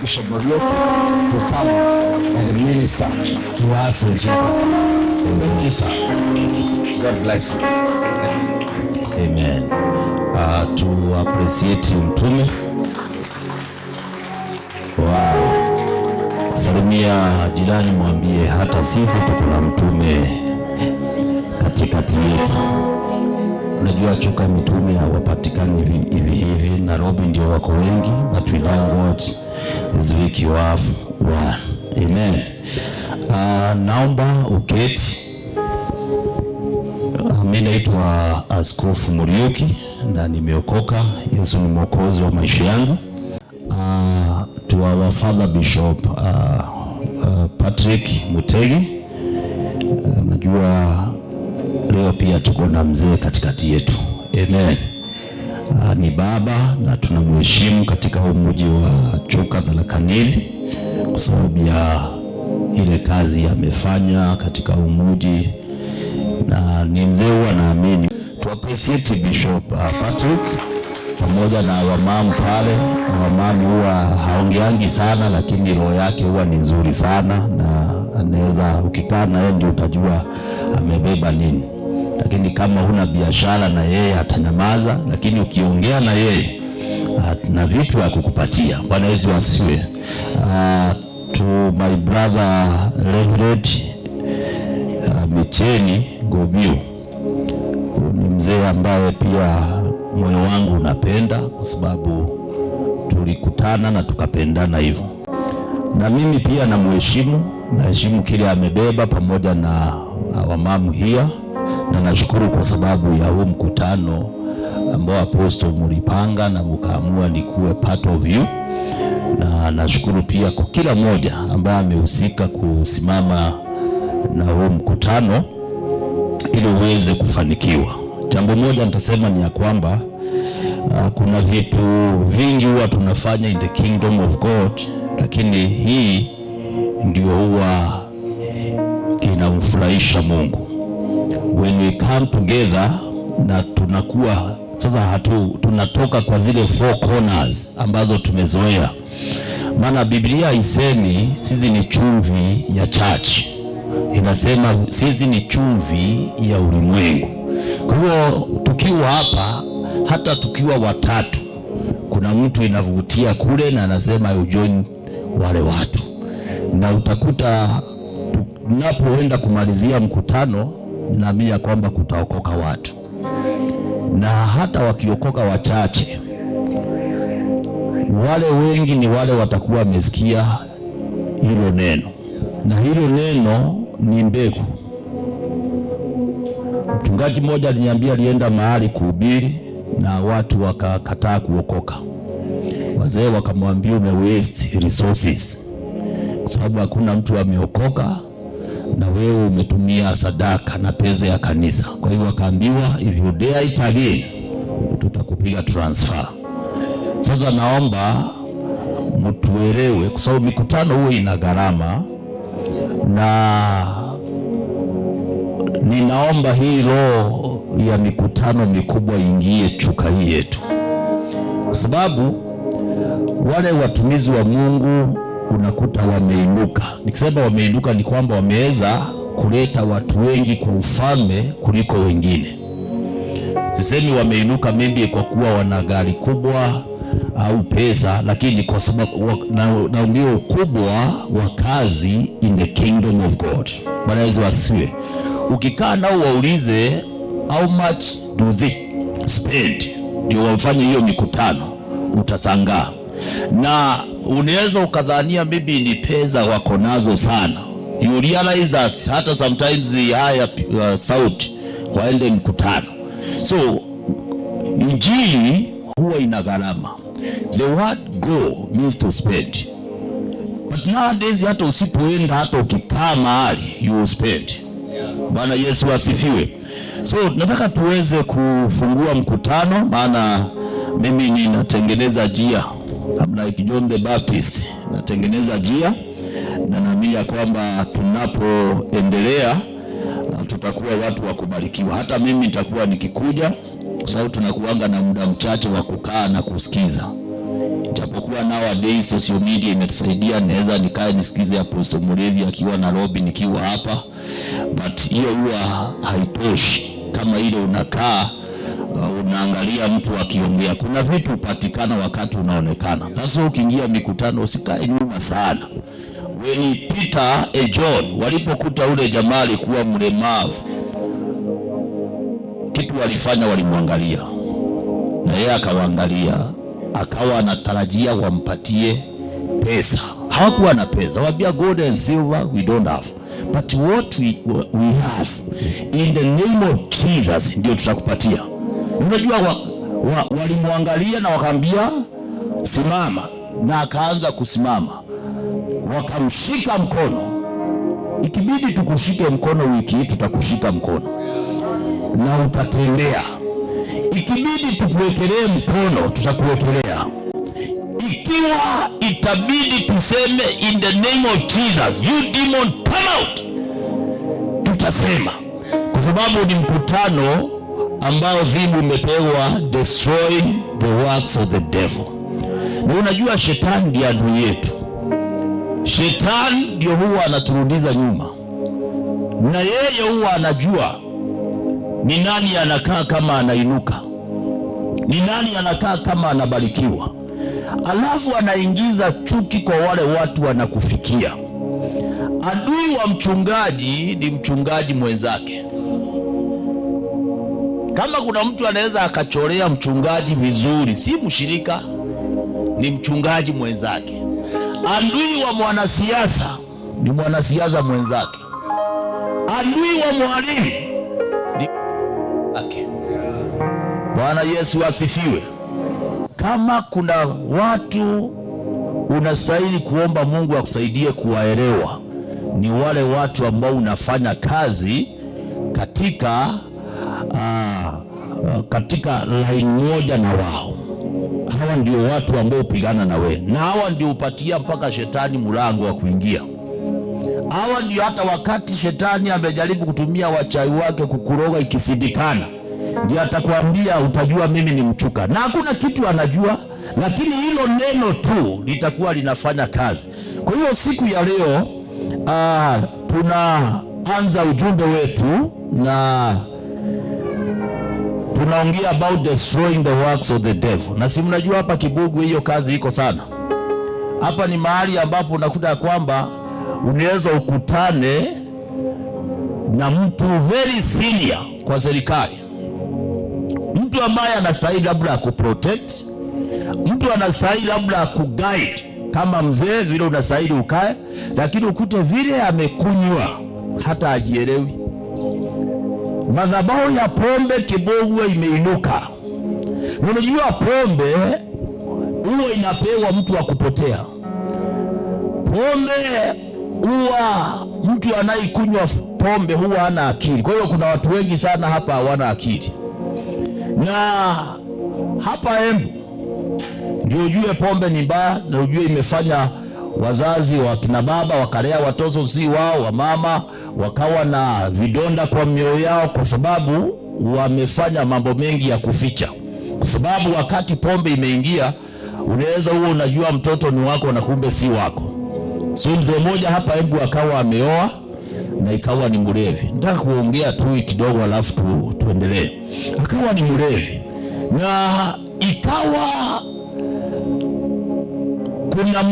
Bishop Muriuki to come and minister to us in Jesus' name. Thank you, sir. God bless you. Amen. To appreciate mtume. Wow. Salimia jirani, mwambie hata sisi tuko na mtume katikati yetu. Unajua chuka mitume hawapatikani hivi. Nairobi ndio wako wengi, but we thank God this week you have one. Amen. Naomba uketi. Mimi naitwa Askofu Muriuki na nimeokoka. Yesu ni mwokozi wa maisha yangu. To our Father Bishop Patrick Mutegi. Najua leo pia tuko na mzee katikati yetu. Amen. Ni baba na tunamheshimu katika mji wa Chuka Tharaka Nithi kwa sababu ya ile kazi amefanya katika mji, na ni mzee huwa naamini. To appreciate Bishop Patrick pamoja na wamamu pale. Wamamu huwa haongeangi sana, lakini roho yake huwa ni nzuri sana, na anaweza ukikaa na yeye ndio utajua amebeba nini. Lakini kama huna biashara na yeye atanyamaza, lakini ukiongea na yeye na vitu ya kukupatia. Bwana Yesu asifiwe. To my brother Reverend Micheni Gobiu, ni mzee ambaye pia moyo wangu unapenda kwa sababu tulikutana na tukapendana hivyo. Na mimi pia naheshimu kile amebeba pamoja na wamamu hia, na nashukuru kwa sababu ya huu mkutano ambao Apostle mulipanga na mkaamua nikuwe part of you. Na nashukuru pia kwa kila mmoja ambaye amehusika kusimama na huu mkutano ili uweze kufanikiwa. Jambo moja nitasema ni ya kwamba kuna vitu vingi huwa tunafanya in the kingdom of God, lakini hii ndio huwa inamfurahisha Mungu. When we come together na tunakuwa sasa tunatoka kwa zile four corners ambazo tumezoea. Maana Biblia isemi sisi ni chumvi ya church, inasema sisi ni chumvi ya ulimwengu. Kwa hiyo tukiwa hapa, hata tukiwa watatu, kuna mtu inavutia kule na anasema ujoin wale watu, na utakuta tunapoenda kumalizia mkutano naamini ya kwamba kutaokoka watu, na hata wakiokoka wachache, wale wengi ni wale watakuwa wamesikia hilo neno, na hilo neno ni mbegu. Mchungaji mmoja aliniambia alienda mahali kuhubiri na watu wakakataa kuokoka. Wazee wakamwambia ume waste resources, kwa sababu hakuna mtu ameokoka na wewe umetumia sadaka na pesa ya kanisa. Kwa hivyo akaambiwa if you dare it again tutakupiga transfer. Sasa naomba mtuelewe kwa sababu mikutano huo ina gharama, na ninaomba hii roho ya mikutano mikubwa ingie Chuka hii yetu, kwa sababu wale watumizi wa Mungu unakuta wameinuka. Nikisema wameinuka ni kwamba wameweza kuleta watu wengi kwa ufalme kuliko wengine. Sisemi wameinuka maybe kwa kuwa wana gari kubwa au pesa, lakini kwa sababu na ukubwa wa kazi in the kingdom of God. Bwana Yesu asifiwe. Ukikaa nao waulize how much do they spend ndio wafanye hiyo mikutano, utasangaa. Na unaweza ukadhania maybe ni pesa wako nazo sana. You realize that hata sometimes they hire sauti waende mkutano. So injili huwa ina gharama. The word go means to spend. But nowadays hata usipoenda, hata ukikaa mahali you will spend. Bwana Yesu asifiwe. So nataka tuweze kufungua mkutano, maana mimi ninatengeneza njia. I'm like John the Baptist, natengeneza njia, na naamini kwamba tunapoendelea tutakuwa watu wa kubarikiwa. Hata mimi nitakuwa nikikuja, kwa sababu tunakuanga na muda mchache wa kukaa na kusikiza. Japokuwa nowadays social media imetusaidia, naweza nikae nisikize Apostle Mulevi akiwa Nairobi nikiwa hapa, but hiyo huwa haitoshi. Kama ile unakaa unaangalia mtu akiongea, kuna vitu upatikana wakati unaonekana. Sasa ukiingia mikutano usikae nyuma sana. When Peter and John walipokuta ule jamaa alikuwa mlemavu, kitu walifanya, walimwangalia na yeye akawaangalia, akawa anatarajia wampatie pesa. Hawakuwa na pesa. Wabia gold and silver we don't have, but what we have in the name of Jesus ndio tutakupatia. Unajua walimwangalia na wakaambia simama, na akaanza kusimama. Wakamshika mkono. Ikibidi tukushike mkono wiki hii tutakushika mkono na utatembea. Ikibidi tukuwekelee mkono tutakuwekelea. Ikiwa itabidi tuseme in the name of Jesus, you demon come out, tutasema, kwa sababu ni mkutano ambao dhimu imepewa destroy the works of the devil. Na unajua shetani ndiye adui yetu. Shetani ndio huwa anaturudisha nyuma, na yeye huwa anajua ni nani anakaa kama anainuka, ni nani anakaa kama anabarikiwa. Alafu anaingiza chuki kwa wale watu wanakufikia. Adui wa mchungaji ni mchungaji mwenzake. Kama kuna mtu anaweza akachorea mchungaji vizuri, si mshirika, ni mchungaji mwenzake. Adui wa mwanasiasa ni mwanasiasa mwenzake. Adui wa mwalimu ni wake. Bwana Yesu asifiwe. Kama kuna watu unastahili kuomba Mungu akusaidie kuwaelewa, ni wale watu ambao unafanya kazi katika line moja na wao. Hawa ndio watu ambao upigana na wewe, na hawa ndio upatia mpaka shetani mlango wa kuingia. Hawa ndio hata wakati shetani amejaribu kutumia wachawi wake kukuroga ikisindikana, ndio atakwambia utajua mimi ni mchuka, na hakuna kitu anajua, lakini hilo neno tu litakuwa linafanya kazi. Kwa hiyo siku ya leo tunaanza ujumbe wetu na tunaongea about destroying the works of the devil. Na si mnajua hapa Kibugu hiyo kazi iko sana. Hapa ni mahali ambapo unakuta kwamba unaweza ukutane na mtu very senior kwa serikali, mtu ambaye anastahili labda kuprotect, mtu anastahili labda kuguide kama mzee vile unastahili ukae, lakini ukute vile amekunywa hata ajielewi. Madhabahu ya pombe Kibugu imeinuka. Unajua pombe huwa inapewa mtu wa kupotea. Pombe huwa mtu anayekunywa pombe huwa hana akili. Kwa hiyo kuna watu wengi sana hapa hawana akili. Na hapa Embu ndio ujue pombe ni mbaya, na ujue imefanya wazazi wa kina baba wakalea watoto si wao, wa mama wakawa na vidonda kwa mioyo yao, kwa sababu wamefanya mambo mengi ya kuficha. Kwa sababu wakati pombe imeingia, unaweza huo unajua mtoto ni wako na kumbe si wako. So mzee mmoja hapa Embu akawa ameoa na ikawa ni mlevi. Nataka kuongea tu kidogo alafu tuendelee. Akawa ni mlevi na ikawa kuna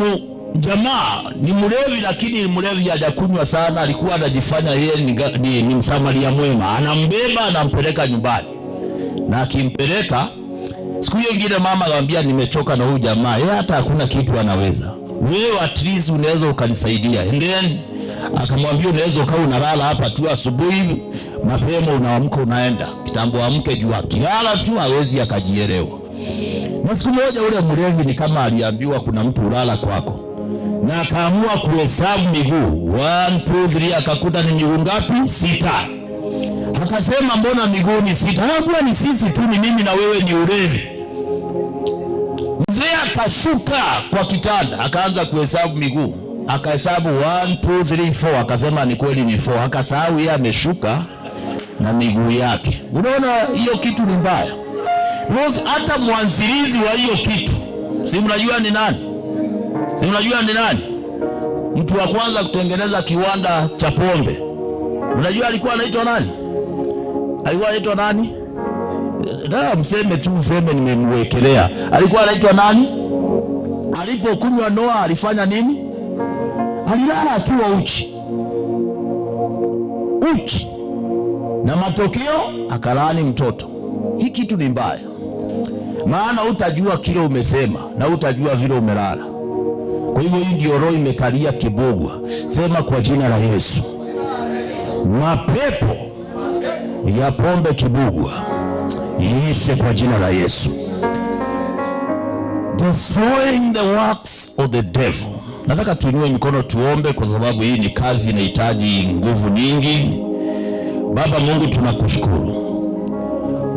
jamaa ni mlevi, lakini mlevi hajakunywa sana, alikuwa anajifanya yeye ni msamaria mwema, anambeba anampeleka nyumbani. Na akimpeleka siku nyingine mama anamwambia nimechoka na huyu jamaa, yeye hata hakuna kitu anaweza, wewe at least unaweza ukanisaidia. And then akamwambia unaweza ukawa unalala hapa tu, asubuhi mapema unaamka unaenda, kitambo amke jua kilala tu hawezi akajielewa. Na siku moja ule mlevi ni kama aliambiwa kuna mtu ulala kwako, na akaamua kuhesabu miguu 1 2 3, akakuta ni miguu ngapi? 6. Akasema mbona miguu ni 6? Anaambia ni sisi tu, ni mimi na wewe, ni ulevi. Mzee akashuka kwa kitanda akaanza kuhesabu miguu, akahesabu 1 2 3 4, akasema ni kweli ni 4. Akasahau yeye ameshuka na miguu yake. Unaona hiyo kitu ni mbaya. Hata mwanzilizi wa hiyo kitu Si mnajua ni nani? Si mnajua ni nani? Mtu wa kwanza kutengeneza kiwanda cha pombe. Mnajua alikuwa anaitwa nani? Alikuwa anaitwa nani? Mseme tu, mseme nimemwekelea. Alikuwa anaitwa nani? Alipokunywa Noa alifanya nini? Alilala akiwa uchi. Uchi. Na matokeo akalaani mtoto. Hii kitu ni mbaya. Maana utajua kile umesema na utajua vile umelala. Kwa hivyo hii ndio roho imekalia Kibugwa. Sema kwa jina la Yesu. Mapepo ya pombe Kibugwa iishe kwa jina la Yesu. Destroying the works of the devil. Nataka tuinue mikono tuombe, kwa sababu hii ni kazi inahitaji nguvu nyingi. Baba Mungu, tunakushukuru.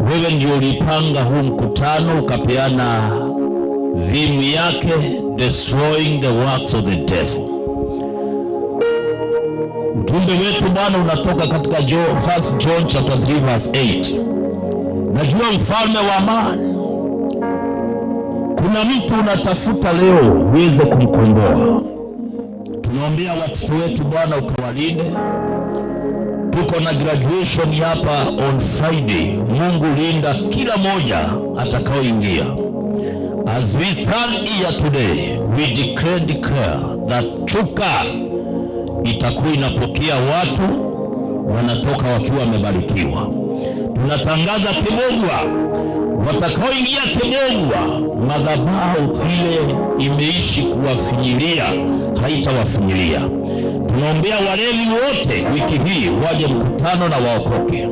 Wewe ndio ulipanga huu mkutano, ukapeana dhimu yake, destroying the works of the devil. Ujumbe wetu Bwana unatoka katika 1 John chapter 3 verse 8. Najua mfalme wa amani, kuna mtu unatafuta leo uweze kumkomboa. Tunaombea watoto wetu Bwana ukawalinde. Tuko na graduation hapa on Friday. Mungu linda kila moja atakaoingia. As we stand here today, we declare that Chuka itakuwa inapokea watu wanatoka wakiwa wamebarikiwa. Tunatangaza Kibugwa, watakaoingia Kibugwa, madhabahu ile imeishi kuwafinyilia, haitawafinyilia. Tunaombea walevi wote wiki hii waje mkutano na waokoke.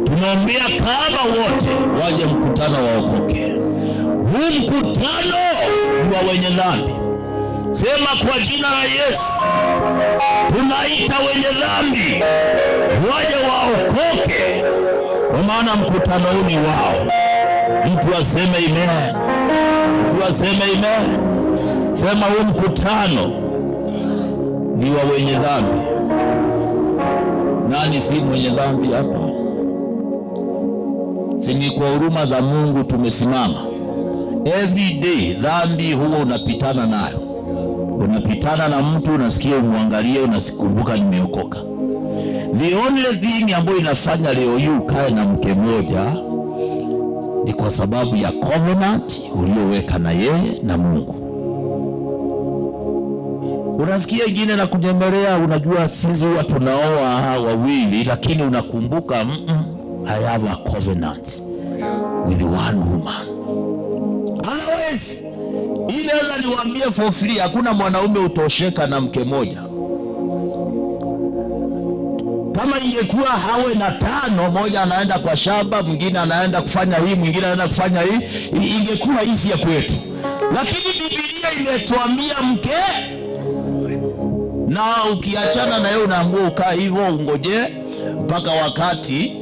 Tunaombea kahaba wote waje mkutano waokoke. Huu mkutano ni wa wenye dhambi. Sema kwa jina la Yesu. Tunaita wenye dhambi waje waokoke, kwa maana mkutano huu ni wao. Mtu aseme amen. Mtu aseme amen. Sema huu mkutano ni wa wenye dhambi. Nani si mwenye dhambi hapa? Sini kwa huruma za Mungu tumesimama. Every day dhambi huwa unapitana nayo. Unapitana na mtu, unasikia umwangalie, unasikumbuka nimeokoka. The only thing ambayo inafanya leo hii ukae na mke mmoja ni kwa sababu ya covenant ulioweka na yeye na Mungu. Unasikia ingine na kujembelea, unajua sisi huwa tunaoa wawili, lakini unakumbuka I have a covenant with one woman. Otherwise, inaweza niwaambie for free, hakuna mwanaume utosheka na mke moja. Kama ingekuwa hawe na 5, moja anaenda kwa shamba, mwingine anaenda kufanya hii, mwingine anaenda kufanya hii, ingekuwa hizi ya kwetu. Lakini Biblia imetuambia mke, na ukiachana na yeye unaambiwa ukaa hivyo ungoje mpaka wakati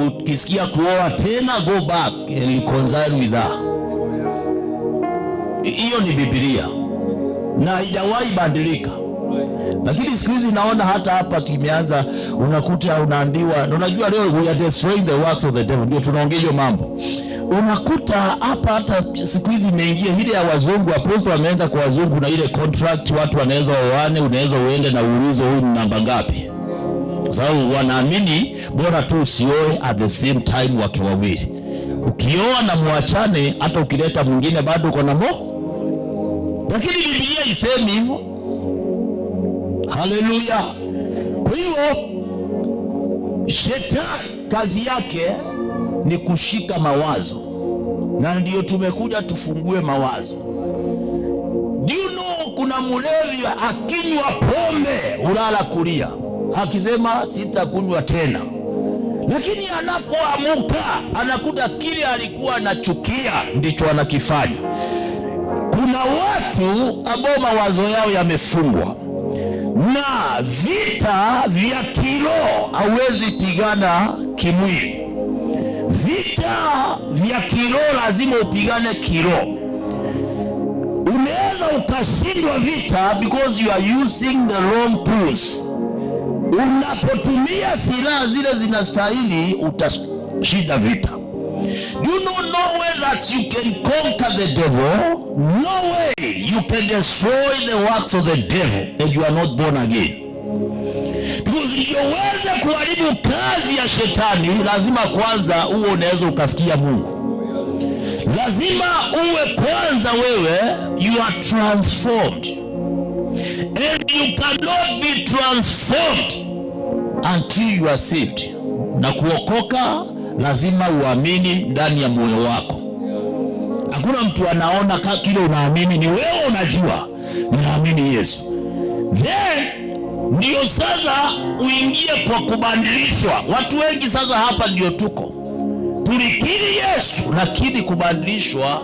ukisikia kuoa tena, go back and reconcile with her. Hiyo ni Biblia na haijawahi badilika. Lakini siku hizi naona hata hapa kimeanza, unakuta unaambiwa, unajua leo we are destroying the works of the devil, ndio tunaongea hiyo mambo. Unakuta hapa hata siku hizi imeingia ile ya wazungu, apostol ameenda kwa wazungu na ile contract, watu wanaweza oane, unaweza uende na uulize huyu namba ngapi. Kwa sababu wanaamini bora tu usioe at the same time wake wawili. Ukioa na muachane, hata ukileta mwingine bado uko na Lakini Biblia isemi hivyo. Haleluya. Kwa hiyo shetani kazi yake ni kushika mawazo, na ndio tumekuja tufungue mawazo. Do you know kuna mlevi akinywa pombe ulala kulia, akisema sitakunywa tena, lakini anapoamuka anakuta kile alikuwa anachukia ndicho anakifanya. Kuna watu ambao mawazo yao yamefungwa na vita vya kiroho, hawezi pigana kimwili. Vita vya kiroho lazima upigane kiroho. Unaweza ukashindwa vita because you are using the wrong tools. Unapotumia silaha zile zinastahili utashinda vita. Do you not know that you can conquer the devil? No way you can destroy the works of the devil and you are not born again. Because uweze kuharibu kazi ya shetani, lazima kwanza uwe unaweza ukasikia Mungu. Lazima uwe kwanza wewe you are transformed. And you cannot be transformed until you are saved. Na kuokoka lazima uamini ndani ya moyo wako. Hakuna mtu anaona kile unaamini, ni wewe unajua ninaamini Yesu. Then ndio sasa uingie kwa kubadilishwa. Watu wengi sasa hapa ndio tuko. Tulikiri Yesu lakini kubadilishwa.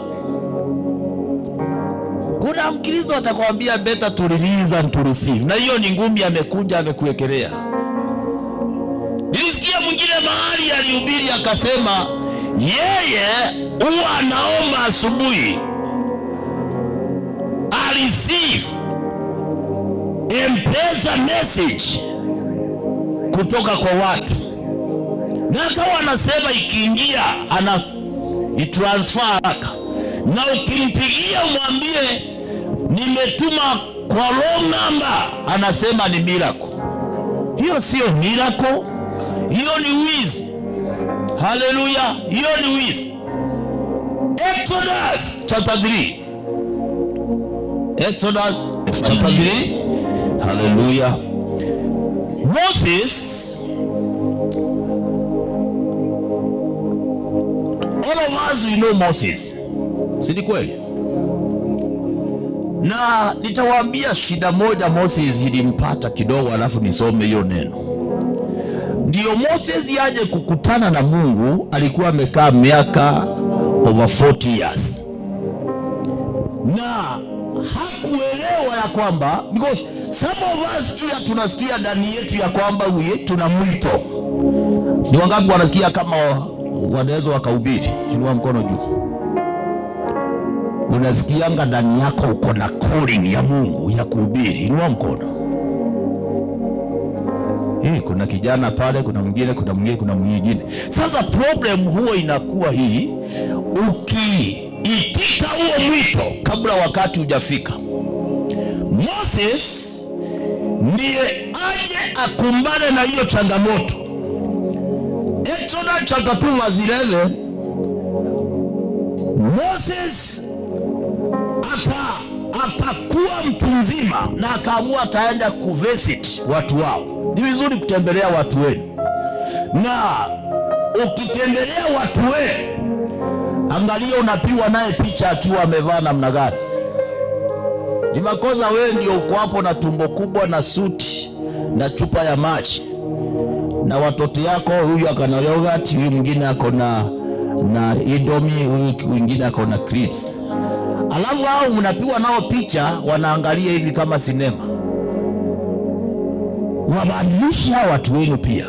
Kuna Mkristo atakwambia better to release and to receive. Na hiyo ni ngumi amekuja amekuwekelea. Nilisikia mwingine mahali alihubiri akasema yeye huwa anaomba asubuhi receive M-Pesa message kutoka kwa watu, na akawa anasema ikiingia ana itransfer haraka, na ukimpigia umwambie nimetuma kwa wrong number, anasema ni miracle. Hiyo sio miracle, hiyo ni wizi. Hallelujah, hiyo ni wizi. Exodus chapter 3. Exodus chapter 3. Hallelujah. Moses, all of us we know Moses. Si ni kweli? Na nitawaambia shida moja Moses ilimpata kidogo, alafu nisome hiyo neno. Ndio Moses yaje kukutana na Mungu, alikuwa amekaa miaka over 40 years. Na hakuelewa ya kwamba, because some of us here tunasikia ndani yetu ya kwamba tuna mwito. Ni wangapi wanasikia kama wanaweza wakahubiri? Inua mkono juu. Unasikianga ndani yako uko na calling ya Mungu ya kuhubiri? Inua mkono. Kuna kijana pale, kuna mwingine, kuna mwingine, kuna mwingine. Sasa problem huo inakuwa hii, ukiitika huo mwito kabla wakati hujafika. Moses ndiye aje akumbane na hiyo changamoto. Exodus chapter 2 verse 11, Moses akakuwa mtu mzima na akaamua ataenda kuvisit watu wao. Ni vizuri kutembelea watu wenu, na ukitembelea watu wenu, angalia unapiwa naye picha akiwa amevaa namna gani. Ni makosa wewe ndio uko hapo na tumbo kubwa na suti na chupa ya maji na watoto yako, huyu akona yogurt, huyu mwingine akona na Indomie, huyu mwingine akona crisps. Alafu hao mnapiwa nao picha, wanaangalia hivi kama sinema. Wabadilisha watu wenu pia.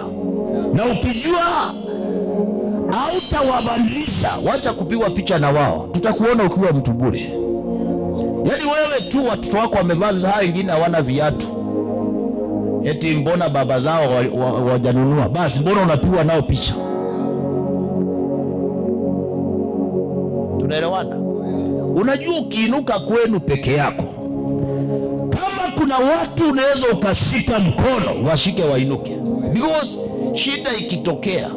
Na ukijua hautawabadilisha, wacha kupiwa picha na wao. Tutakuona ukiwa mtu bure. Yaani wewe tu watoto wako wamevaa, hao wengine hawana viatu. Eti mbona baba zao wajanunua? Basi mbona unapiwa nao picha? Tunaelewana? Unajua ukiinuka kwenu peke yako, kama kuna watu unaweza ukashika mkono, washike wainuke. Because shida ikitokea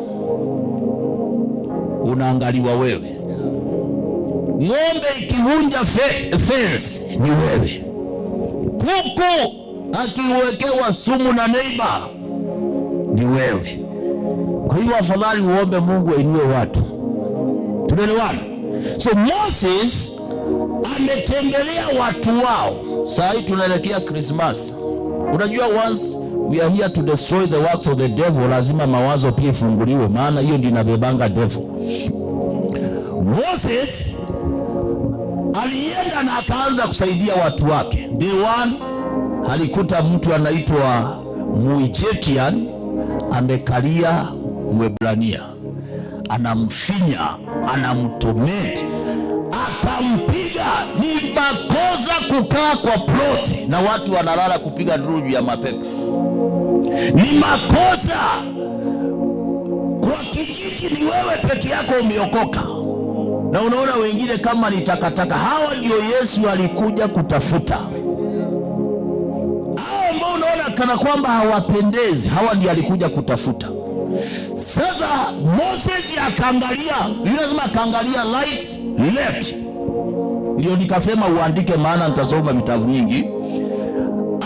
unaangaliwa wewe. Ng'ombe ikivunja fence ni wewe. Kuku akiwekewa sumu na neighbor ni wewe. Kwa hiyo afadhali uombe Mungu ainue watu. Tunaelewana? So Moses ametembelea watu wao. Sasa hii tunaelekea Christmas. Unajua once we are here to destroy the works of the devil, lazima mawazo pia ifunguliwe, maana hiyo ndio inabebanga devil. Moses alienda na akaanza kusaidia watu wake. Day one alikuta mtu anaitwa Muijetian amekalia Mwebrania, anamfinya, anamtorment, akampiga. Ni makosa kukaa kwa ploti na watu wanalala kupiga nduru ya mapepo. Ni makosa kwa kijiji ni wewe peke yako umeokoka, na unaona wengine kama ni takataka. Hawa ndio Yesu alikuja kutafuta. Hao ambao unaona kana kwamba hawapendezi, hawa ndio alikuja kutafuta. Sasa Moses akaangalia, lazima akaangalia right left. Ndio nikasema uandike, maana nitasoma vitabu nyingi.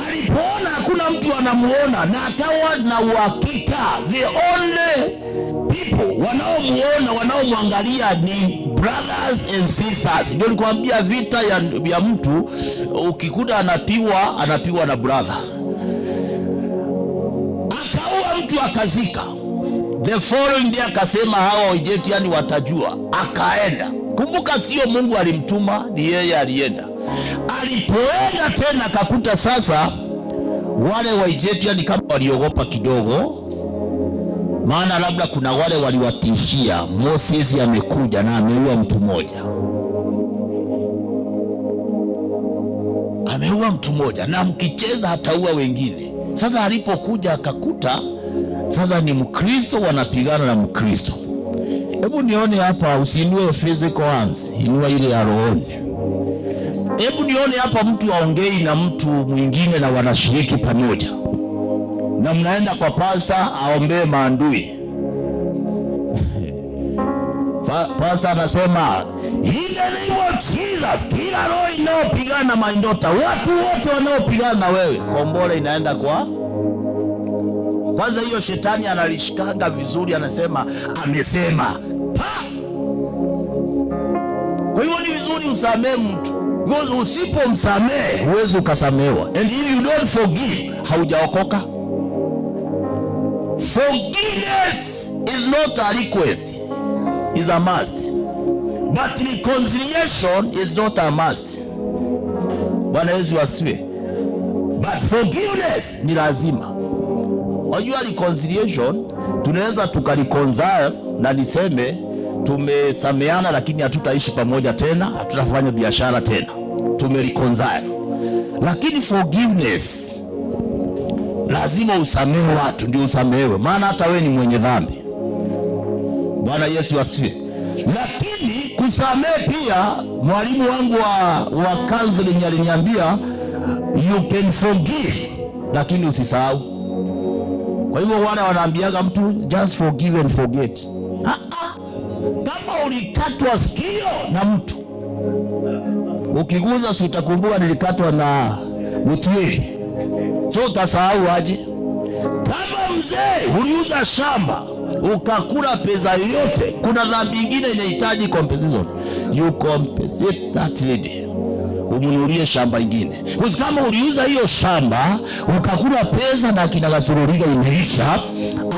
Alipoona hakuna mtu anamuona na akawa na uhakika, the only people wanaomuona wanaomwangalia ni brothers and sisters. Ndio nikwambia vita ya mtu ukikuta anapiwa na brother. Akaua mtu akazika. The following day akasema hawa Waegyptian watajua. Akaenda. Kumbuka sio Mungu alimtuma, ni yeye alienda. Alipoenda tena akakuta sasa wale Waegyptian kama waliogopa kidogo, maana labda kuna wale waliwatishia Moses amekuja na ameua mtu mmoja. Ameua mtu mmoja na mkicheza hataua wengine. Sasa alipokuja akakuta sasa ni Mkristo wanapigana na Mkristo. Hebu nione hapa, usiinue physical hands, inua ile ya rohoni. Hebu nione hapa mtu aongei na mtu mwingine na wanashiriki pamoja, na mnaenda kwa pasta aombee maandui. Pasta anasema in the name of Jesus, kila roho inaopigana na maindota, watu wote wanaopigana na wewe, kombora inaenda kwa kwanza. Hiyo shetani analishikanga vizuri, anasema amesema pa. Kwa hivyo ni vizuri usamee mtu, because usipomsamee huwezi ukasamewa. And if you don't forgive, haujaokoka. Forgiveness is not a request, is a must. But reconciliation is not a must. Bwana Yesu asifiwe. But forgiveness ni lazima. Wajua reconciliation tunaweza tukareconcile na niseme tumesameana, lakini hatutaishi pamoja tena, hatutafanya biashara tena, tumereconcile. Lakini forgiveness lazima usamehe watu ndio usamehewe, maana hata wewe ni mwenye dhambi. Bwana Yesu asifiwe. Lakini kusamehe pia, mwalimu wangu wa counseling aliniambia you can forgive, lakini usisahau. Kwa hivyo wale wanaambiaga mtu just forgive and forget. Kama ulikatwa sikio na mtu, ukiguza si utakumbuka nilikatwa na mtwili, so utasahau aje? Kama mzee uliuza shamba ukakula pesa yote, kuna dhambi nyingine inahitaji compensation, you compensate that lady, umunulie shamba ingine. Kwa kama uliuza hiyo shamba ukakula pesa na kinagasururiga imeisha,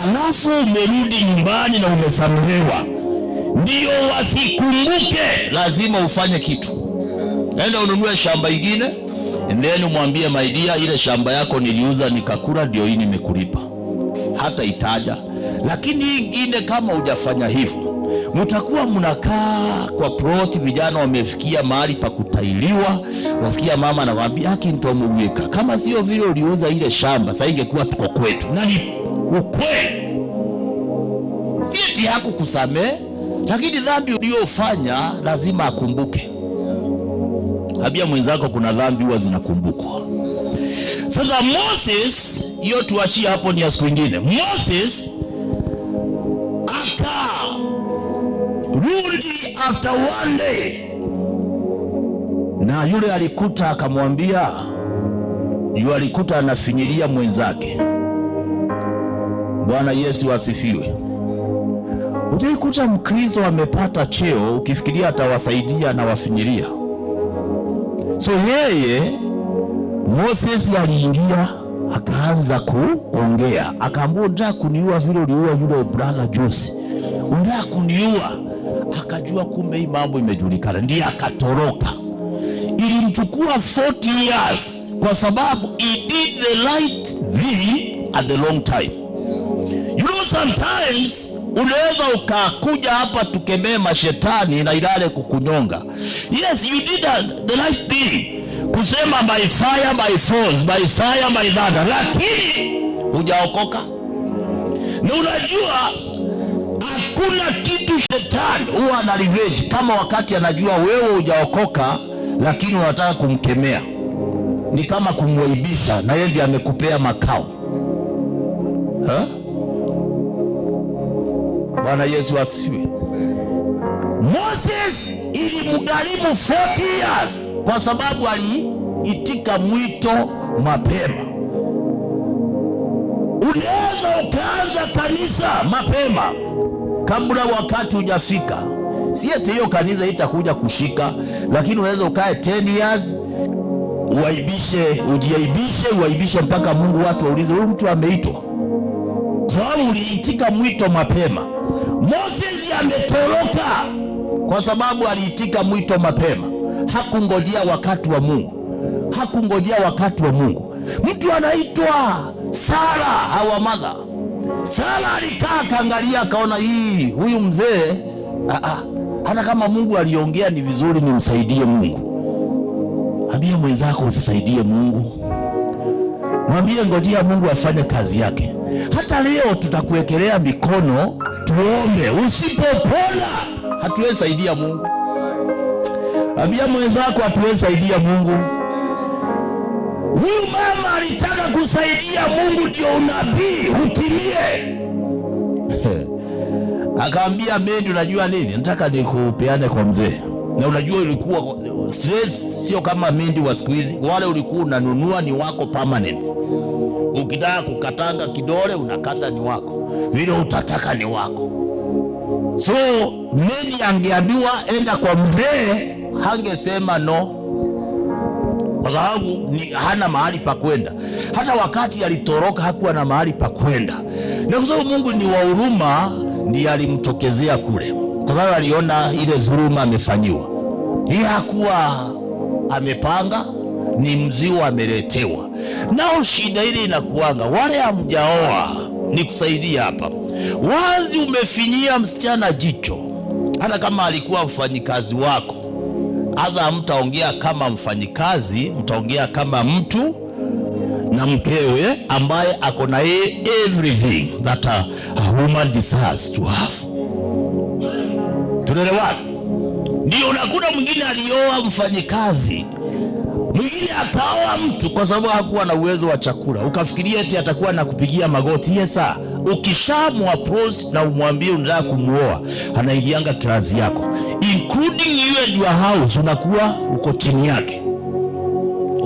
alafu umerudi nyumbani na umesamehewa, ndio wasikumbuke, lazima ufanye kitu. Nenda ununue shamba ingine, and then umwambie my dear, ile shamba yako niliuza nikakula, ndio hii nimekulipa. Hata itaja. Lakini ingine kama hujafanya hivyo, mtakuwa mnakaa kwa plot, vijana wamefikia mahali pa kutailiwa, wasikia mama anawaambia haki nitomuweka, kama sio vile uliuza ile shamba sasa ingekuwa tuko kwetu. Nani ukweli? Si eti hakukusamehe, lakini dhambi uliyofanya lazima akumbuke. Habia mwenzako kuna dhambi huwa zinakumbukwa. Sasa Moses, hiyo tuachie hapo, ni ya siku nyingine. Moses akarudi after one day, na yule alikuta akamwambia, yule alikuta anafinyilia mwenzake. Bwana Yesu asifiwe. Utaikuta Mkristo amepata cheo, ukifikiria atawasaidia na wafinyilia. So yeye Moses aliingia akaanza kuongea, akaambia unataka kuniua vile uliua yule brother Jose, unataka kuniua. Akajua kumbe hii mambo imejulikana, ndiye akatoroka. Ilimchukua 40 years kwa sababu he did the right thing at the long time. You know, sometimes unaweza ukakuja hapa tukemee mashetani na ilale kukunyonga. Yes, you did the right thing, kusema by fire by force, by fire by thunder, lakini hujaokoka. Na unajua Hakuna kitu shetani huwa ana revenge kama wakati anajua wewe hujaokoka, lakini unataka kumkemea. Ni kama kumwaibisha, na yeye ndiye amekupea makao. Bwana Yesu asifiwe. Moses ilimgharimu 40 years kwa sababu aliitika mwito mapema. Unaweza ukaanza kanisa mapema kabla wakati hujafika. Si eti hiyo kanisa itakuja kushika, lakini unaweza ukae 10 years uaibishe mpaka Mungu watu waulize huyu mtu ameitwa. Sababu uliitika mwito mapema. Moses ametoroka kwa sababu aliitika mwito mapema. Hakungojea wakati wa Mungu. Mtu anaitwa Sara au mother. Sara alikaa akaangalia akaona huyu mzee hata kama Mungu aliongea ni vizuri nimsaidie Mungu. Ambia mwenzako usisaidie Mungu. Mwambie ngojea Mungu afanye kazi yake. Hata leo tutakuwekelea mikono tuombe. Usipopona hatuwezi saidia Mungu. Ambia mwenzako hatuwezi saidia Mungu. Huyu mama alitaka kusaidia Mungu ndio unabii utimie. Akaambia Mendi, unajua nini? Nataka nikupeane kwa mzee. Na unajua ilikuwa slaves sio kama Mendi wa siku hizi. Wale ulikuwa unanunua ni wako permanent. Ukitaka kukatanga kidole unakata ni wako. Vile utataka ni wako. So Mendi angeambiwa enda kwa mzee, hangesema no. Kwa sababu hana mahali pa kwenda. Hata wakati alitoroka hakuwa na mahali pa kwenda. Na kwa sababu Mungu ni wa huruma ndiye alimtokezea kule. Kwa sababu aliona ile dhuluma amefanyiwa. Hii hakuwa amepanga, ni mzigo ameletewa. Nao shida ile inakuanga wale hamjaoa, ni kusaidia hapa. Wazi umefinyia msichana jicho. Hata kama alikuwa mfanyikazi wako. Aza mtaongea kama mfanyikazi, mtaongea kama mtu na mkewe ambaye ako na everything that a woman desires to have. Tunaelewana? Ndio unakuta mwingine alioa mfanyikazi, mwingine akaoa mtu kwa sababu hakuwa na uwezo wa chakula. Ukafikiria eti atakuwa na kupigia magoti. Yesa, ukishamuapproach na umwambie unataka kumuoa, anaingianga kazi yako, including you and your house, unakuwa uko chini yake.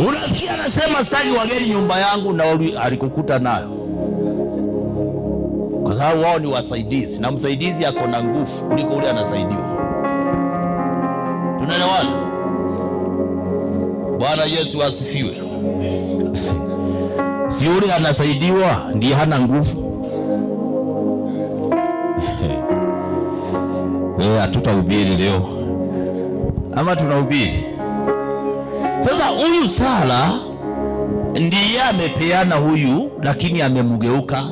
Unasikia anasema sitaki wageni nyumba yangu, na alikukuta nayo. Kwa sababu wao ni wasaidizi, na msaidizi ako na nguvu kuliko ule anasaidiwa. Tunaelewana? Bwana Yesu asifiwe. Si ule anasaidiwa ndiye hana nguvu. Hatutahubiri leo. Ama tunahubiri? Sasa huyu Sara ndiye amepeana huyu, lakini amemgeuka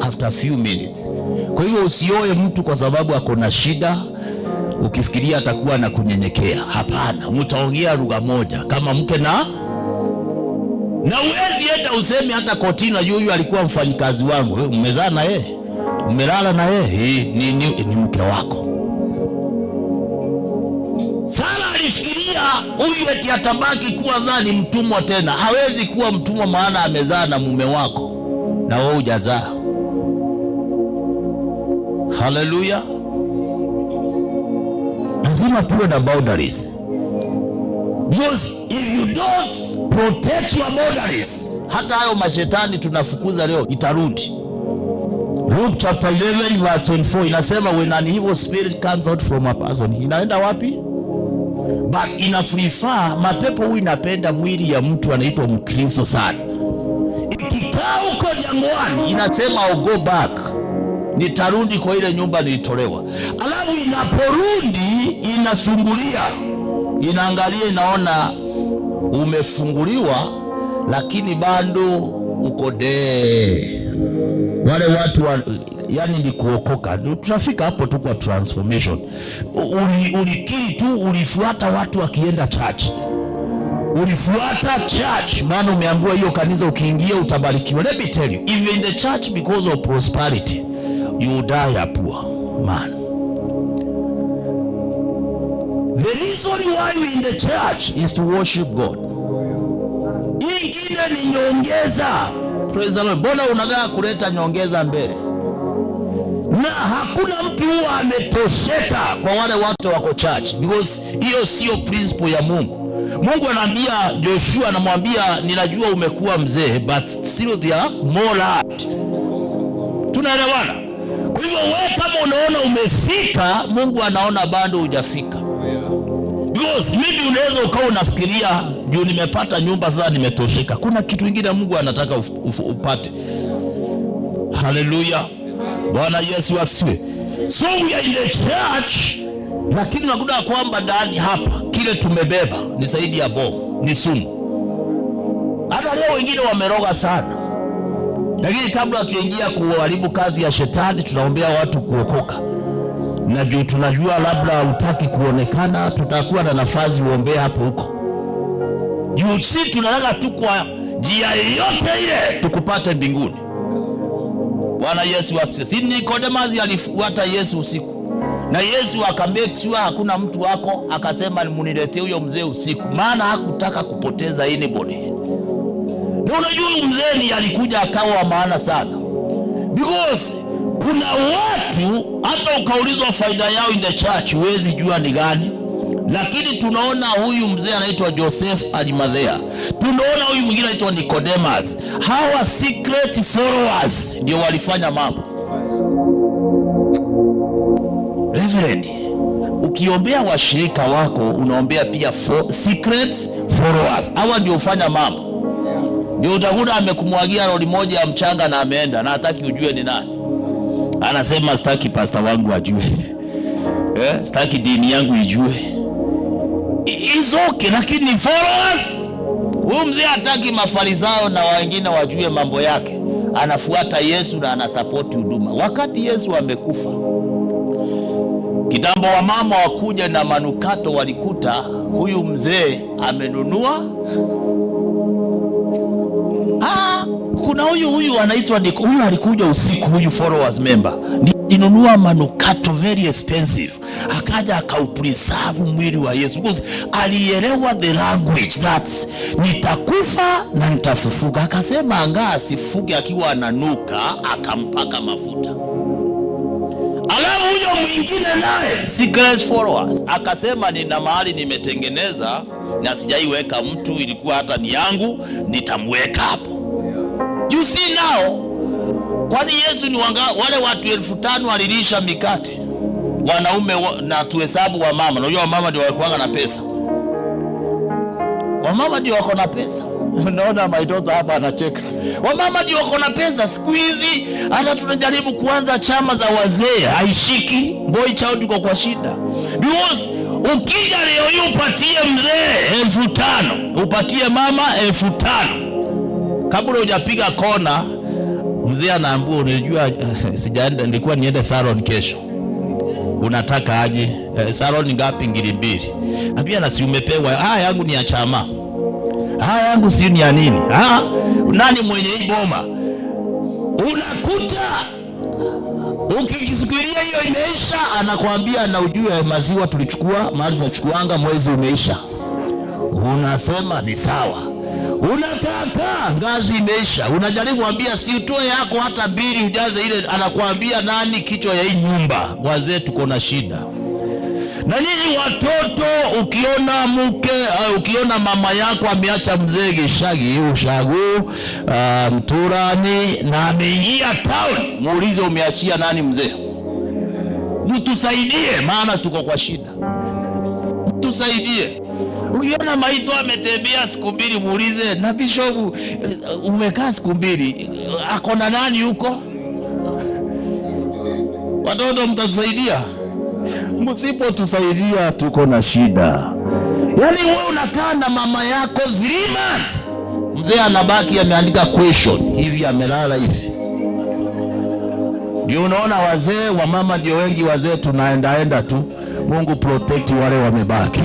after a few minutes. Kwa hiyo usioe mtu kwa sababu ako na shida ukifikiria atakuwa na kunyenyekea. Hapana, mtaongea lugha moja kama mke na uwezi enda useme hata kotini huyu alikuwa mfanyikazi wangu. Mmezaa na yeye, umelala na yeye, ni mke wako. Sara alifikiria huyu eti atabaki kuwa ni mtumwa tena. Hawezi kuwa mtumwa maana amezaa na mume wako na wewe hujazaa. Hallelujah. Lazima tuwe na boundaries. Because if you don't protect your boundaries, hata hayo mashetani tunafukuza leo itarudi. Luke chapter 11 verse 24 inasema when an evil spirit comes out from a person, inaenda wapi? But inafrifa mapepo huyu inapenda mwili ya mtu anaitwa Mkristo sana. Ikikaa huko jangwani inasema I'll go back, nitarudi kwa ile nyumba nilitolewa. Alafu inaporudi inasungulia, inaangalia, inaona umefunguliwa lakini bado uko wale watu yani ni kuokoka. Tutafika hapo tu kwa transformation. Ulikiri tu, ulifuata watu wakienda church. Ulifuata church maana umeambiwa hiyo kanisa ukiingia utabarikiwa. Let me tell you, even in the church because of prosperity you die poor. man. The reason why we in the church is to worship God. Hii ingine ni nyongeza. Praise the Lord. Mbona unataka kuleta nyongeza mbele? Na hakuna mtu huwa ametosheka kwa wale watu wako church, because hiyo sio principle ya Mungu. Mungu anaambia Joshua, anamwambia ninajua umekuwa mzee, but still there are more lad. Tunaelewana? Kwa hivyo wewe kama unaona umefika, Mungu anaona bado hujafika. Because maybe unaweza ukawa unafikiria juu nimepata nyumba sasa nimetosheka. Kuna kitu kingine Mungu anataka upate. Hallelujah. Bwana Yesu asifiwe. So we are in the church, lakini nakuta kwamba ndani hapa kile tumebeba ni zaidi ya bomu, ni sumu. Hata leo wengine wameroga sana. Lakini kabla tuingia kuharibu kazi ya shetani, tunaombea watu kuokoka. Na juu tunajua labda hutaki kuonekana, tutakuwa na nafasi uombee hapo huko. Juu sisi tunataka tu kwa njia yote ile tukupate mbinguni. Bwana Yesu asifiwe. Si Nicodemus alifuata Yesu usiku, na Yesu akamake sure hakuna mtu wako, akasema muniletee huyo mzee usiku, maana hakutaka kupoteza anybody. Na unajua mzee ni alikuja akawa maana sana, because kuna watu hata ukaulizwa faida yao in the church huwezi jua ni gani. Lakini tunaona huyu mzee anaitwa Joseph Arimathea, tunaona huyu mwingine anaitwa Nicodemus. Hawa secret followers ndio walifanya mambo. Reverend, ukiombea washirika wako unaombea pia secret followers. Hawa ndio ufanya mambo. Ndio utakuta amekumwagia lori moja ya mchanga na ameenda, na hataki ujue ni nani. Anasema sitaki pastor wangu ajue. Sitaki dini yangu ijue. It's okay, lakini followers. Huyu mzee hataki mafarisayo na wengine wajue mambo yake. Anafuata Yesu na anasupport huduma. Wakati Yesu amekufa, kitambo wa mama wakuja na manukato, walikuta huyu mzee amenunua. Kuna huyu anaitwa huyu alikuja usiku, huyu followers member. Ninunua manukato very expensive. Akaja akaupreserve mwili wa Yesu, because alielewa the language that nitakufa na nitafufuka. Akasema anga asifuke akiwa ananuka, akampaka mafuta. Alafu huyo mwingine naye secret followers akasema nina mahali nimetengeneza na sijaiweka mtu, ilikuwa hata ni yangu, nitamweka hapo. You see now, kwani Yesu ni wale watu 5,000 walilisha mikate wanaume na tuhesabu wa mama. Unajua wa mama ndio walikuwa na pesa. Wa mama ndio wako na pesa. Unaona my daughter hapa anacheka. Wa mama ndio wako na pesa. Siku hizi hata tunajaribu kuanza chama za wazee, haishiki. Boy child tuko kwa shida. Because ukija leo hii upatie mzee 5,000, upatie mama 5,000. Kabla hujapiga kona, mzee anaambia unajua sijaenda, nilikuwa niende salon kesho. Unataka aje? Salon ngapi? 2,000. Ambia na si umepewa. Yangu ni ya chama. Yangu si ni ya nini? Nani mwenye hii boma? Unakuta ukijisikiria hiyo imeisha, anakuambia na ujue maziwa tulichukua, mahali tunachukuanga mwezi umeisha. Unasema ni sawa. Unataka ngazi imeisha, unajaribu kuambia si utoe yako hata 2 ujaze ile, anakuambia nani kichwa ya hii nyumba? Wazee tuko na shida. Na nyinyi watoto, ukiona mke ukiona mama yako ameacha mzee Gishagi ushagu Mturani na ameingia town, muulize umeachia nani mzee? Mtusaidie, maana tuko kwa shida. Mtusaidie. Ukiona maito ametembea siku 2, muulize na bishop umekaa siku 2, akona nani huko? Watoto mtatusaidia. Msipo tusaidia tuko na shida. Yaani wewe unakaa na mama yako 3 months, mzee anabaki ameandika question hivi, amelala hivi. Ndio unaona wazee wa mama ndio wengi, wazee tunaenda tu. Mungu protect wale wamebaki.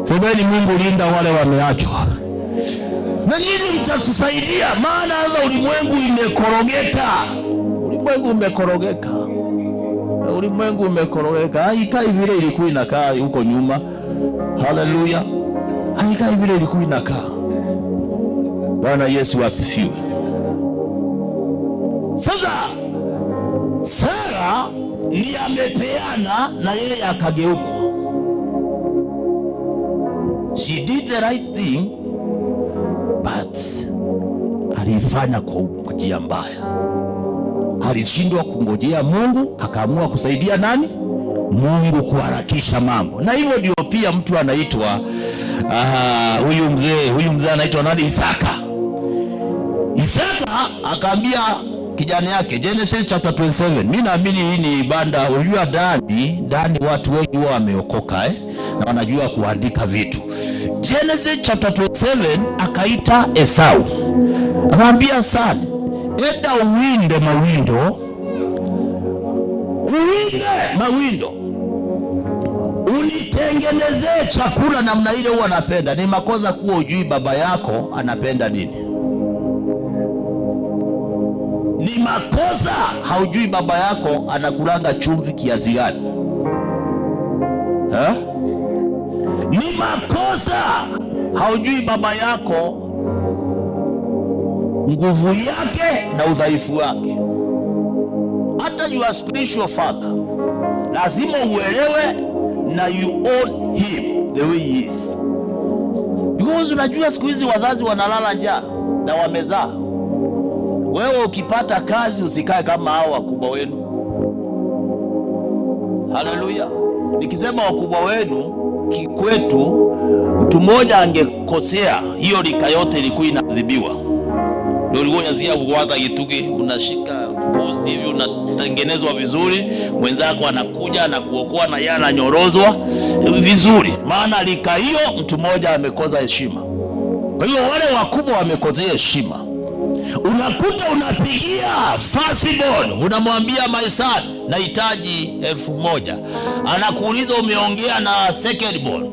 Semeni Mungu linda wale wameachwa. Na nyinyi mtatusaidia, maana sasa ulimwengu imekorogeka. Ulimwengu umekorogeka. Ulimwengu umekorogeka. Haikai vile ilikuwa inakaa huko nyuma. Haleluya. Haikai vile ilikuwa inakaa. Bwana Yesu asifiwe. Sasa Sara ni amepeana na yeye akageuka. She did the right thing, but alifanya kwa njia mbaya. Alishindwa kungojea Mungu, akaamua kusaidia nani? Mungu, kuharakisha mambo. Na hivyo ndio pia mtu anaitwa huyu mzee anaitwa nani? Isaka. Isaka akaambia kijana yake, Genesis chapter 27. Mimi naamini hii ni banda, unajua ndani watu wengi wao wameokoka na wanajua kuandika vitu. Genesis chapter 27 akaita Esau. Akamwambia sana, enda uwinde mawindo. Unitengenezee chakula namna ile huwa napenda. Ni makosa kuwa ujui baba yako anapenda nini. Ni makosa haujui baba yako anakulanga chumvi kiasi gani. Ni makosa haujui baba yako nguvu yake na udhaifu wake. Hata your spiritual father lazima uelewe na you own him the way he is. Because unajua siku hizi wazazi wanalala njaa na wamezaa. Wewe ukipata kazi usikae kama hao wakubwa wenu. Haleluya. Nikisema wakubwa wenu, kikwetu mtu mmoja angekosea, hiyo rika yote ilikuwa inadhibiwa. Ndio ulikuwa unazia kuwata kituge, unashika post hivi, unatengenezwa vizuri, mwenzako anakuja na kuokoa na yeye ananyorozwa vizuri. Maana rika hiyo mtu mmoja amekosa heshima. Kwa hiyo wale wakubwa wamekosea heshima. Unakuta unapigia firstborn, unamwambia my son nahitaji 1,000. Anakuuliza umeongea na secondborn.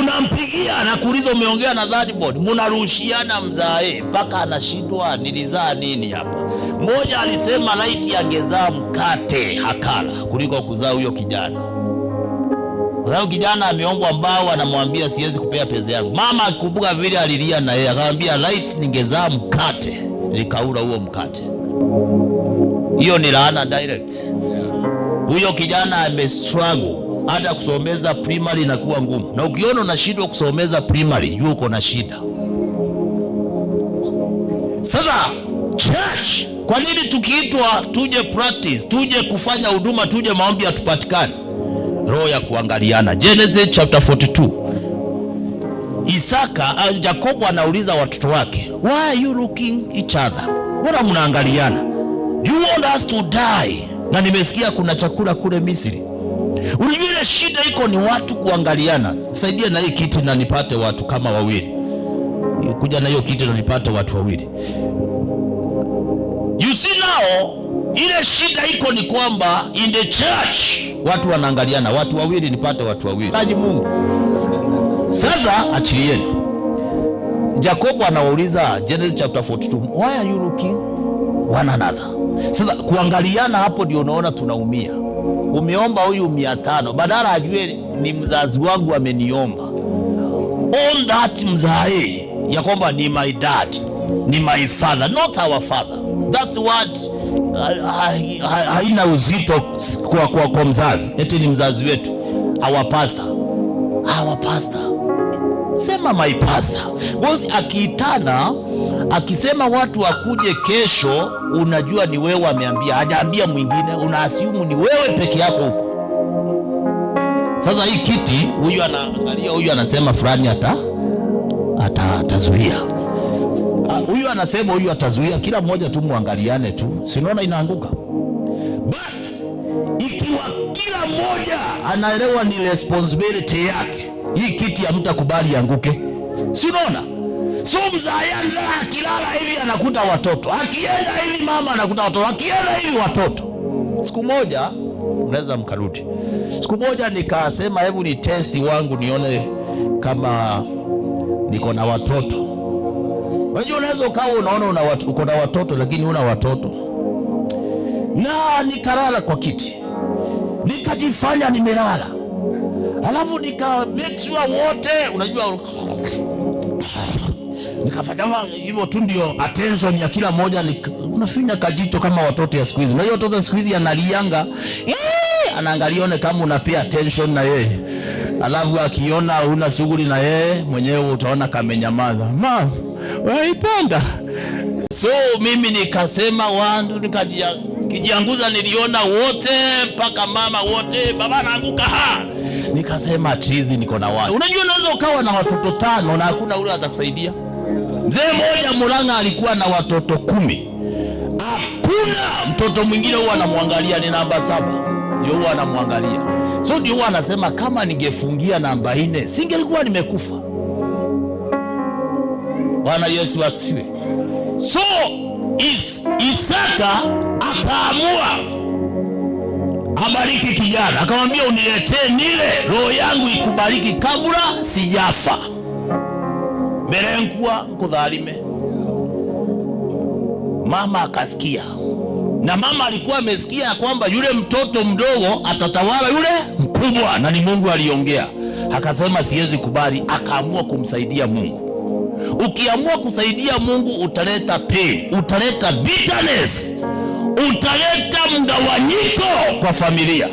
Unampigia anakuuliza umeongea na thirdborn. Mnarushiana mzae mpaka anashindwa nilizaa nini hapa. Mmoja alisema laiti angezaa mkate hakala kuliko kuzaa huyo kijana. Kwa sababu kijana ameombwa mbao, anamwambia siwezi kupea pesa yangu. Mama akikumbuka vile alilia na yeye akamwambia laiti ningezaa mkate nikaula huo mkate. Hiyo ni laana direct. Huyo kijana amestruggle, hata kusomeza primary inakuwa ngumu. Na ukiona unashindwa kusomeza primary, jua uko na shida. Sasa church, kwa nini tukiitwa tuje practice, tuje kufanya huduma, tuje maombi hatupatikani? Roho ya kuangaliana. Genesis chapter 42. Jacob anauliza watoto wake, why are you looking each other? Mbona mnaangaliana? Do you want us to die? Na nimesikia kuna chakula kule Misri. Unajua ile shida iko ni watu kuangaliana. Saidia na hii kiti na nipate watu kama wawili. Kuja na hiyo kiti na nipate watu wawili. You see now, ile shida iko ni kwamba in the church watu wanaangaliana, watu wawili nipate watu wawili. Taji Mungu. Sasa achilieni. Jacob anauliza Genesis chapter 42, why are you looking one another? Sasa kuangaliana hapo ndio unaona tunaumia. Umeomba huyu 500 badala ajue ni mzazi wangu ameniomba. On that mzae ya kwamba ni my dad, ni my father, not our father. That's what haina uzito kwa mzazi. Eti ni mzazi wetu. Our pastor. Sema my pastor. Bosi akiitana, akisema watu wakuje kesho, unajua ni wewe ameambia, hajaambia mwingine, unaassume ni wewe peke yako huko. Sasa hii kiti, huyu anaangalia, huyu anasema fulani atazuia. Huyu anasema huyu atazuia, kila mmoja tu muangaliane tu. Sinaona inaanguka. But ikiwa kila mmoja anaelewa ni responsibility yake, hii kiti hamtakubali anguke. Si unaona? So mzaayanda akilala hivi anakuta watoto, akienda hivi mama anakuta watoto, akienda hivi watoto. Siku moja unaweza mkarudi. Siku moja nikasema hebu ni test wangu nione kama niko na watoto. Unajua unaweza ukawa unaona uko na watoto lakini una watoto. Na nikalala kwa kiti. nikajifanya nimelala, alafu nika make sure wote, unajua nikafanya hivyo tu, ndio attention ya kila moja. Unafinya kajito kama watoto ya siku hizi. Unajua watoto ya siku hizi analianga, anaangalione kama unapea attention na yeye, alafu akiona una shughuli na yeye mwenyewe utaona kamenyamaza. Mama waipenda. So mimi nikasema wandu, nikajianguza, niliona wote mpaka mama wote, baba anaanguka nikasema trizi niko na watu. Unajua unaweza ukawa na watoto 5 na hakuna ule atakusaidia. Mzee mmoja Murang'a alikuwa na watoto 10. Hakuna mtoto mwingine huwa anamwangalia, ni namba 7 ndio huwa anamwangalia. So ndio huwa anasema kama ningefungia namba 4 singelikuwa nimekufa. Bwana Yesu asifiwe. So Isaka akaamua abariki kijana, akamwambia uniletee nile roho yangu ikubariki kabla sijafa. Berenkwa nkudhalime. Mama akasikia, na mama alikuwa amesikia kwamba yule mtoto mdogo atatawala yule mkubwa, na ni Mungu aliongea. Akasema siwezi kubali, akaamua kumsaidia Mungu. Ukiamua kusaidia Mungu utaleta pain, utaleta bitterness, utaleta mgawanyiko kwa familia.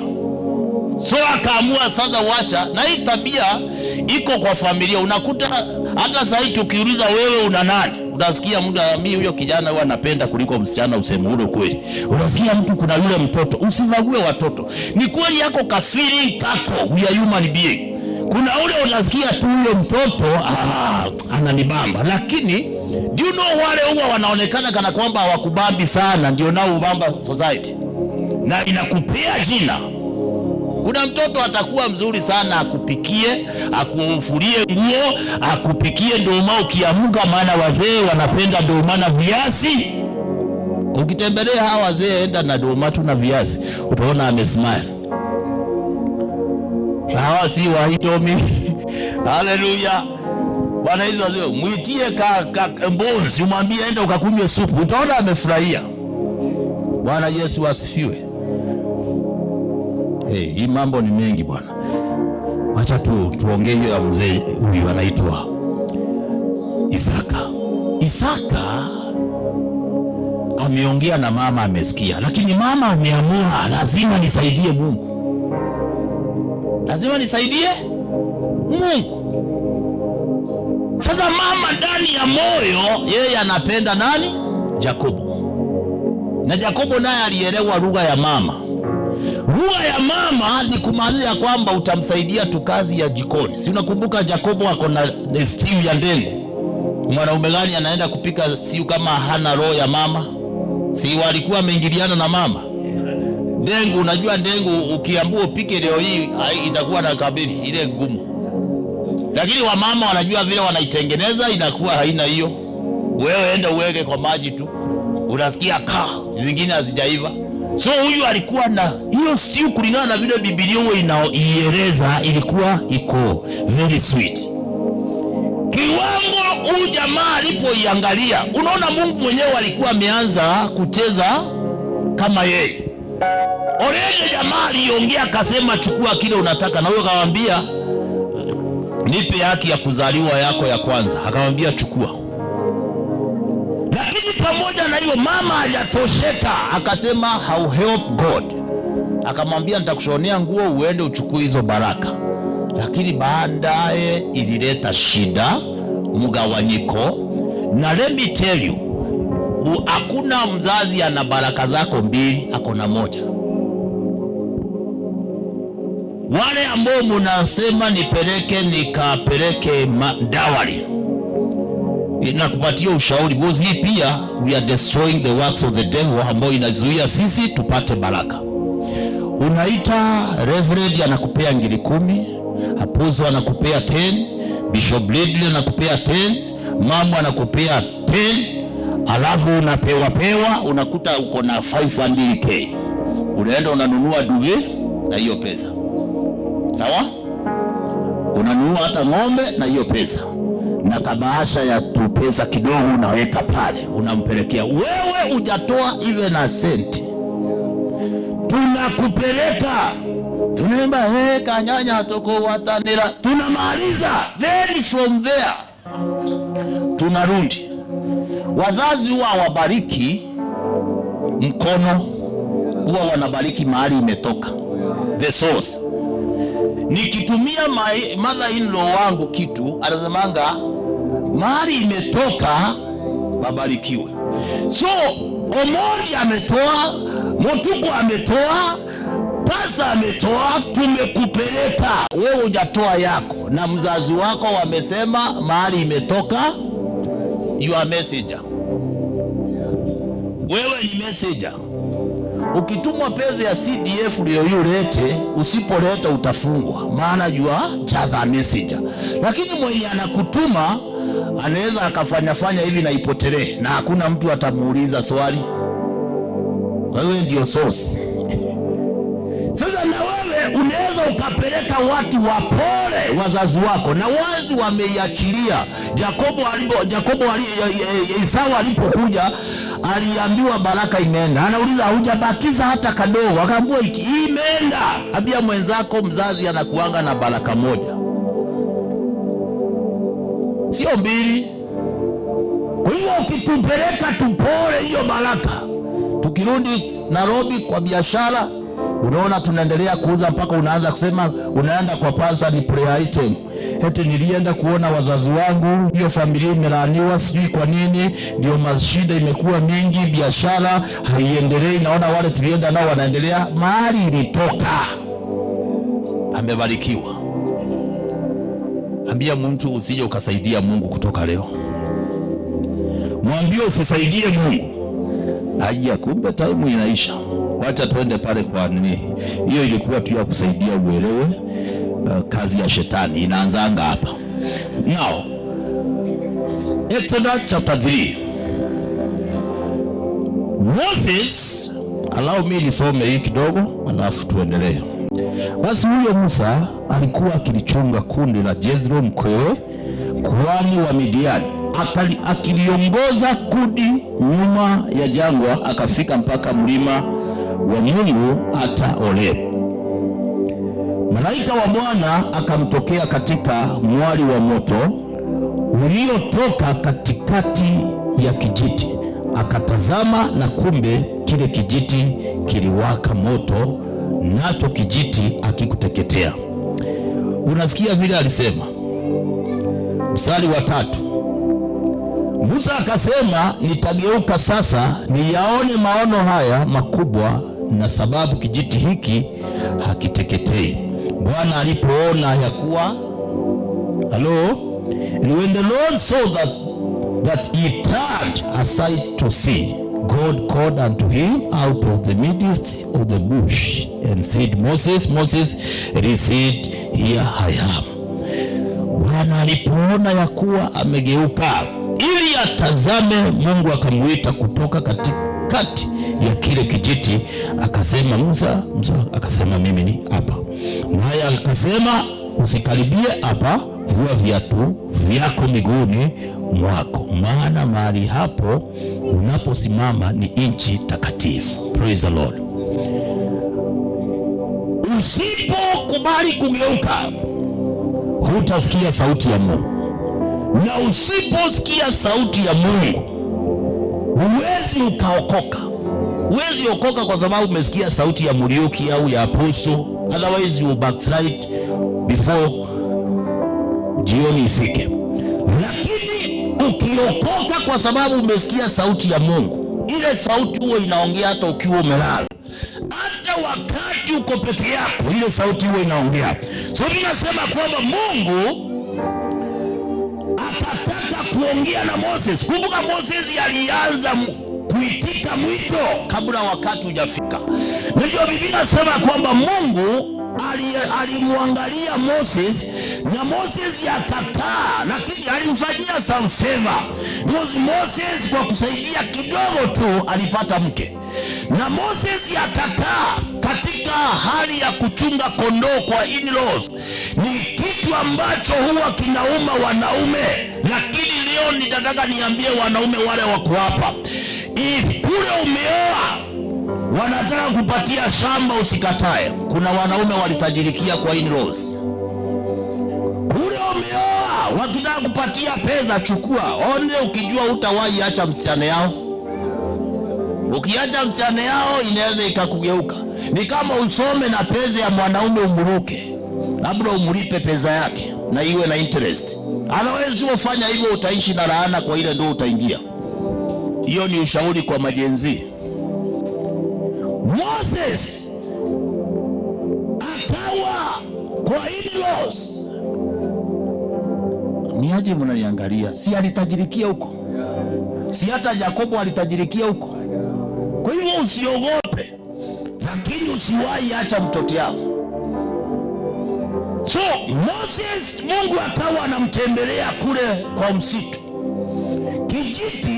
So akaamua sasa, wacha na hii tabia iko kwa familia. Unakuta hata sasa tukiuliza wewe una nani, unasikia mtu mimi huyo kijana huwa anapenda kuliko msichana, useme ule kweli. Unasikia mtu kuna yule mtoto, usivague watoto. Ni kweli yako kafiri kako, we are human being. Kuna ule unasikia tu huyo mtoto ananibamba, lakini do you know wale huwa wanaonekana kana kwamba hawakubambi sana, ndio nao ubamba society na inakupea jina. Kuna mtoto atakuwa mzuri sana, akupikie, akufulie nguo, akupikie ndoma ukiamuka, maana wazee wanapenda ndoma na viazi. Ukitembelea hawa wazee, enda na ndoma tu na viazi, utaona amesmile. Hawa si wahidomi. Haleluya. Bwana hizo wazee, muitie mbonzi, umwambie enda ukakunywe supu, utaona amefurahia. Bwana Yesu asifiwe. Hii mambo ni mengi bwana. Acha tuongee hiyo ya mzee huyu anaitwa Isaka. Isaka ameongea na mama, amesikia, lakini mama ameamua lazima nisaidie Mungu. Lazima nisaidie Mungu. Sasa mama ndani ya moyo yeye anapenda nani? Yakobo. Na Yakobo naye alielewa lugha ya mama. Lugha ya mama ni kumaanisha kwamba utamsaidia tu kazi ya jikoni. Si unakumbuka Yakobo ako na stew ya ndengu? Mwanaume gani anaenda kupika stew kama hana roho ya mama? Si walikuwa wameingiliana na mama? Ndengu, unajua ndengu ukiambua upike leo hii itakuwa na kabiri ile ngumu. Lakini wamama wanajua vile wanaitengeneza, inakuwa haina hiyo. Wewe enda uweke kwa maji tu, unasikia zingine hazijaiva. So huyu alikuwa na hiyo stew kulingana na vile Biblia inaieleza, ilikuwa iko very sweet. Kiwango huyu jamaa alipoiangalia, unaona Mungu mwenyewe alikuwa ameanza kucheza kama yeye. Orege jamaa aliongea akasema chukua kile unataka, na huyo akamwambia nipe haki ya kuzaliwa yako ya kwanza. Akamwambia chukua. Lakini pamoja na hiyo mama hajatosheka, akasema how help God. Akamwambia nitakushonea nguo uende uchukue hizo baraka. Lakini baadaye ilileta shida, mgawanyiko. Na let me tell you, hakuna mzazi ana baraka zako mbili, akona moja. Wale ambao mnasema nipeleke nikapeleke dawari, inakupatia ushauri, because hii pia we are destroying the works of the devil, ambao inazuia sisi tupate baraka. Unaita reverend anakupea ngiri 10, apostle anakupea 10, Bishop Ridley anakupea 10, mama anakupea 10, alafu unapewa unakuta uko na 500k. Unaenda unanunua duve na hiyo pesa. Sawa? Unanunua hata ng'ombe na hiyo pesa, na kabahasha ya tu pesa kidogo unaweka pale, unampelekea. Wewe hujatoa even a cent. Tunakupeleka tunaimba kanyanya toko watanira, tunamaliza. Then from there tunarudi. Wazazi huwa wabariki mkono, huwa wanabariki mahali imetoka, the source. Nikitumia mother-in-law wangu kitu, anasemanga mahali imetoka babarikiwe. So Omondi ametoa, Motuko ametoa, Pastor ametoa, tumekupeleka. Wewe hujatoa yako, na mzazi wako wamesema mahali imetoka. You are messenger. Wewe ni messenger. Ukitumwa pesa ya CDF ndio yulete, usipoleta utafungwa, maana you are just a messenger. Lakini mwenye anakutuma anaweza akafanya hivi na ipotelee, na hakuna mtu atamuuliza swali. Wewe ndio source. Sasa na wewe unaweza ukapeleka watu wapole wazazi wako, na wazi wameiachilia. Esau alipokuja aliambiwa baraka imeenda. Anauliza hujabakiza hata kadogo? Akaambiwa imeenda. Ambia mwenzako mzazi anakuanga na baraka moja, sio mbili. Kwa hiyo ukitupeleka tupole hiyo baraka. Tukirudi Nairobi kwa biashara, unaona tunaendelea kuuza mpaka unaanza kusema, unaenda kwa pasa ni prayer item. Eti nilienda kuona wazazi wangu, hiyo familia imelaaniwa, sijui kwa nini, ndio mashida imekuwa mingi, biashara haiendelei, naona wale tulienda nao wanaendelea. Mahali ilitoka amebarikiwa. Ambia mtu usije ukasaidia Mungu kutoka leo. Mwambie usisaidie Mungu. Aya, kumbe time inaisha. Wacha tuende pale kwa nini. Hiyo ilikuwa tu ya kusaidia uelewe kazi ya shetani inaanzanga hapa. Now, Exodus chapter 3. Moses, allow me nisome hii kidogo alafu tuendelee. Basi huyo Musa alikuwa akilichunga kundi la Jethro mkwewe kuhani wa Midiani. Akiliongoza kundi nyuma ya jangwa, akafika mpaka mlima wa Mungu hata Horeb. Malaika wa Bwana akamtokea katika mwali wa moto uliotoka katikati ya kijiti. Akatazama, na kumbe kile kijiti kiliwaka moto, nacho kijiti akikuteketea. Unasikia vile alisema? Mstari wa 3. Musa akasema, nitageuka sasa niyaone maono haya makubwa, na sababu kijiti hiki hakiteketei. Bwana alipoona ya kuwa and when the Lord saw that he turned aside to see, God called unto him out of the midst of the bush and said, Moses, Moses. And he said, here I am. Bwana alipoona ya kuwa amegeuka ili atazame, Mungu akamuita kutoka katikati ya kile kijiti, akasema, Musa, Musa. Akasema, mimi ni hapa. Naye akasema, usikaribie hapa, vua viatu vyako miguuni mwako, maana mahali hapo unaposimama ni nchi takatifu. Praise the Lord. Usipokubali kugeuka, hutasikia sauti ya Mungu. Na usiposikia sauti ya Mungu, huwezi ukaokoka. Huwezi okoka kwa sababu umesikia sauti ya Muriuki au ya Apostle. Otherwise you backslide before jioni ifike. Lakini ukiokoka kwa sababu umesikia sauti ya Mungu, ile sauti huwa inaongea hata ukiwa umelala. Hata wakati uko peke yako, ile sauti huwa inaongea. So tunasema kwamba Mungu akataka kuongea na Moses. Kumbuka Moses alianza kuitika mwito kabla wakati hujafika. Ndio Biblia inasema kwamba Mungu alimwangalia Moses, na Moses akakaa, lakini alimfanyia some favor. Moses kwa kusaidia kidogo tu alipata mke. Na Moses akakaa katika hali ya kuchunga kondoo kwa in-laws. Ni kitu ambacho huwa kinauma wanaume, lakini leo nitataka niambie wanaume wale wako hapa, if kule umeoa wanataka kupatia shamba usikatae. Kuna wanaume walitajirikia kwa in-laws. Ule umeoa, wakitaka kupatia pesa chukua. Onde ukijua utawahi acha msichana yao. Ukiacha msichana yao inaweza ikakugeuka. Ni kama usome na pesa ya mwanaume umuruke. Labda umulipe pesa yake na iwe na interest. Anaweza ufanya hivyo, utaishi na laana kwa ile ndio utaingia. Hiyo ni ushauri kwa majenzi. Moses akawa kwa in-laws. Ni aje mnaniangalia? Si alitajirikia huko? Si hata Yakobo alitajirikia huko? Kwa hivyo usiogope, lakini usiwahi acha mtoto yao. So Moses, Mungu akawa anamtembelea kule kwa msitu. Kijiti,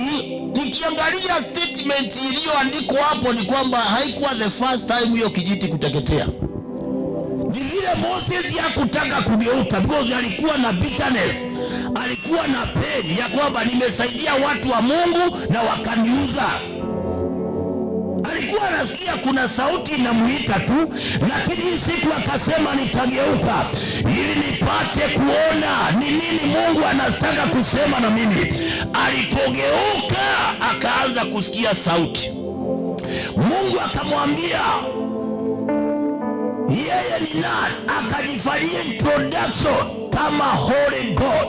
nikiangalia statement iliyoandikwa hapo ni kwamba haikuwa the first time hiyo kijiti kuteketea. Ni vile Moses hakutaka kugeuka, because alikuwa na bitterness, alikuwa na pain ya kwamba nimesaidia watu wa Mungu na wakaniuza. Alikuwa anasikia kuna sauti inamuita tu, lakini siku akasema nitageuka ili nipate kuona ni nini Mungu anataka kusema na mimi. Alipogeuka akaanza kusikia sauti. Mungu akamwambia yeye ni nani, akajifanyia introduction kama Holy God.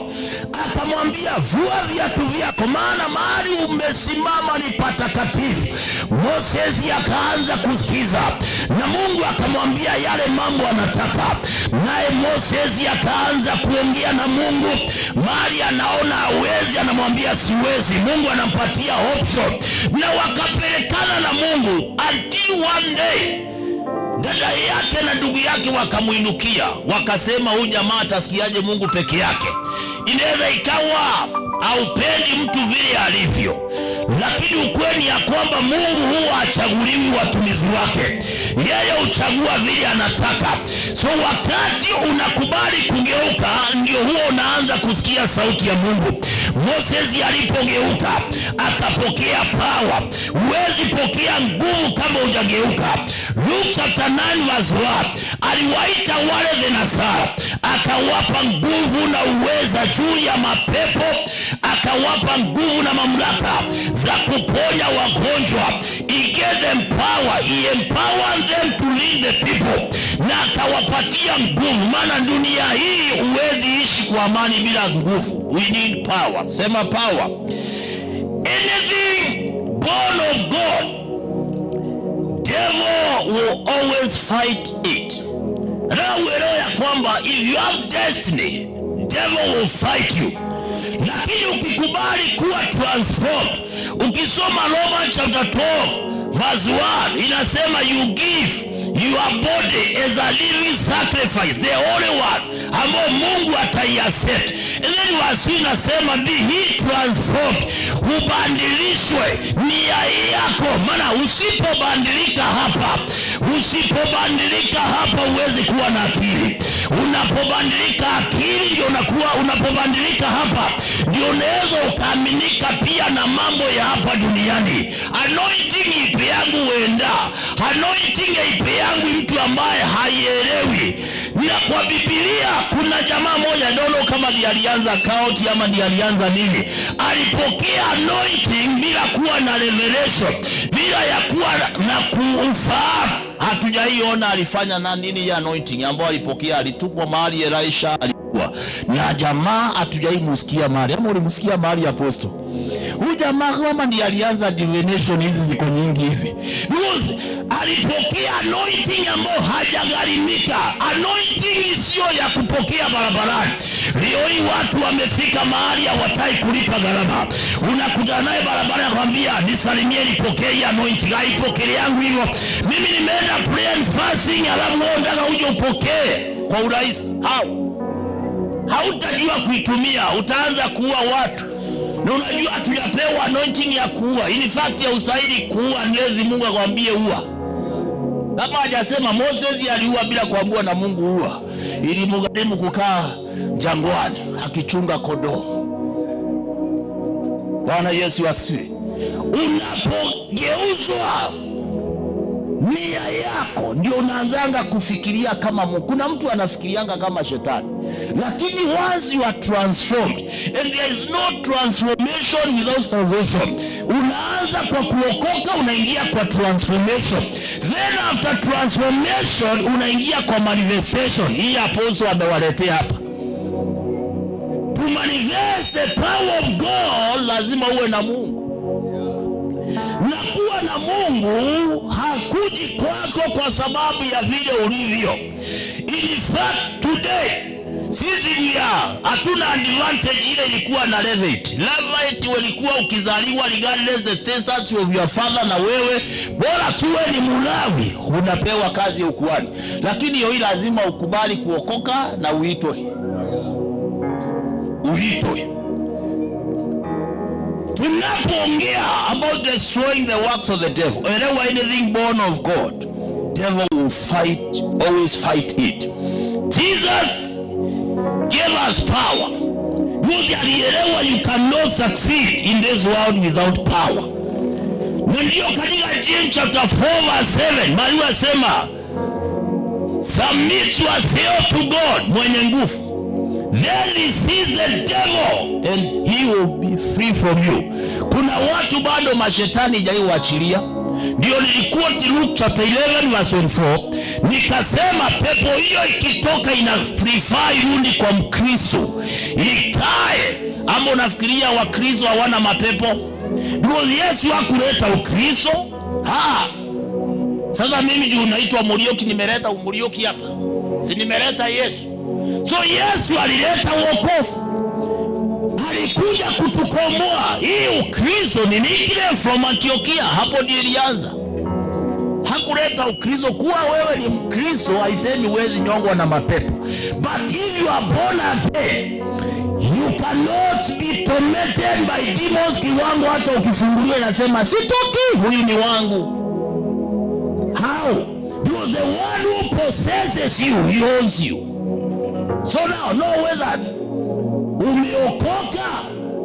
Akamwambia vua viatu vyako, maana mahali umesimama ni patakatifu. Moses akaanza kusikiza na Mungu akamwambia yale mambo anataka, naye Moses akaanza kuongea na Mungu. Mahali anaona hawezi anamwambia siwezi, Mungu anampatia option, na wakapelekana na Mungu until one day dada yake na ndugu yake wakamuinukia, wakasema huyu jamaa atasikiaje Mungu peke yake? Inaweza ikawa haupendi mtu vile alivyo, lakini ukweli ya kwamba Mungu huwa hachaguliwi watumizi wake, yeye huchagua vile anataka. So wakati unakubali kugeuka, ndio huo unaanza kusikia sauti ya Mungu. Moses alipogeuka akapokea power. Huwezi pokea nguvu kama hujageuka. Luke chapter 9 verse 1, aliwaita wale thenashara, akawapa nguvu na uweza juu ya mapepo, akawapa nguvu na mamlaka za kuponya wagonjwa. He gave them power, he empowered them to lead the people, na akawapatia nguvu. Maana dunia hii huwezi ishi kwa amani bila nguvu. We need power. Sema power. Anything born of God, devil will always fight it. Uelewe ya kwamba if you have destiny, devil will fight you. Lakini ukikubali kuwa transformed, ukisoma Romans chapter 12 verse 1, inasema you give your body as a living sacrifice, the only one ambao Mungu ataiaccept. And then verse 2 inasema be he transformed, ubadilishwe nia yako. Maana usipobadilika hapa huwezi kuwa na akili. Unapobadilika akili ndio unapobadilika hapa ndio unaweza ukaaminika pia na mambo ya hapa duniani. Anointing ipe yangu wenda, anointing ipe yangu mtu ambaye haielewi. Na kwa Biblia kuna jamaa moja, dono kama ndiye alianza account ama ndiye alianza nini, alipokea anointing bila kuwa na revelation, bila ya kuwa na kufahamu. Hatujaiona alifanya na nini ya anointing ambayo alipokea. Alitupwa mahali Elisha alikuwa na jamaa, hatujaimusikia mahali. Ama ulimsikia mahali apostle? Huyu jamaa kama ndiye alianza divination, hizi ziko nyingi hivi. Because alipokea anointing ambayo hajagharimika. Anointing sio ya kupokea barabarani. Leo hii watu wamefika mahali hawataki kulipa gharama. Unakutana naye barabarani akwambia nisalimie nipokee hii anointing. Haipokee yangu hiyo. Mimi nimeenda prayer and fasting, alafu wewe unataka uje upokee kwa urahisi. Hautajua kuitumia, utaanza kuua watu. Na unajua tunapewa anointing ya kuua. In fact ya usaidi kuua, Mwenyezi Mungu akwambie ua. Kama hajasema Moses aliua bila kuambiwa na Mungu ua. Ilimgharimu kukaa jangwani akichunga kondoo. Bwana Yesu asifiwe. Unapogeuzwa nia yako ndio unaanzanga kufikiria kama Mungu. Kuna mtu anafikirianga kama shetani, lakini once you are transformed, and there is no transformation without salvation. Unaanza kwa kuokoka, unaingia kwa transformation, then after transformation unaingia kwa manifestation. Hii apostle amewaletea hapa. To manifest the power of God lazima uwe na Mungu. Na kuwa na Mungu hakuji kwako kwa sababu ya vile ulivyo. In fact today sisi hatuna advantage ile ilikuwa na Levite. Levite walikuwa ukizaliwa regardless the status of your father, na wewe bora tuwe ni Mlawi unapewa kazi ya ukuhani. Lakini hiyo lazima ukubali kuokoka na uitwe. Tunapoongea about destroying the works of the devil, whenever anything born of God, devil will always fight it. Jesus gave us power. Because alielewa you cannot succeed in this world without power. Na ndio katika James chapter 4 verse 7, Maria asema, submit yourself to God, mwenye nguvu. Then he sees the devil and he will be free from you. Kuna watu bado mashetani hajaiachilia. Ndio nilikuwa Luke chapter 11 verse 4, nikasema pepo hiyo ikitoka ina prefer irudi kwa Mkristo ikae. Ama unafikiria Wakristo hawana mapepo? Ndio Yesu hakuleta Ukristo. Sasa mimi ndio naitwa Muriuki, nimeleta Muriuki hapa. Si nimeleta Yesu. So Yesu alileta wokovu. Alikuja kutukomboa. Hii Ukristo ni nikile from Antiochia, hapo ndio ilianza. Hakuleta Ukristo. Kuwa wewe ni Mkristo haisemi huwezi nyongwa na mapepo. But if you are born again, you cannot be tormented by demons. Kiwango hata ukifunguliwa inasema sitoki, huyu ni wangu. How? Because the one who possesses you, he owns you. So now know that umeokoka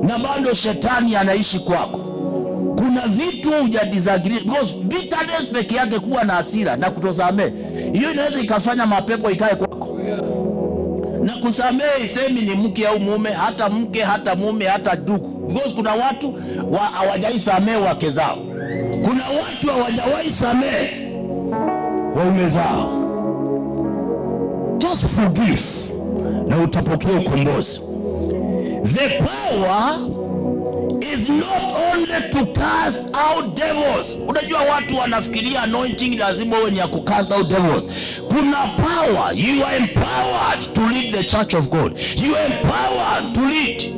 na bado shetani anaishi kwako. Kuna vitu hujadisagree, because bitterness peke yake, kuwa na hasira na kutosamehe, hiyo inaweza ikafanya mapepo ikae kwako. Na kusamehe isemi ni mke au mume, hata mke, hata mume, hata ndugu. Because kuna watu hawajai samehe wake zao. Kuna watu hawajawahi samehe waume zao. Just forgive na utapokea ukombozi. The power is not only to cast out devils. Unajua watu wanafikiria anointing lazima uwe ni ya cast out devils. Kuna power. You are empowered to lead the church of God. You are empowered to lead.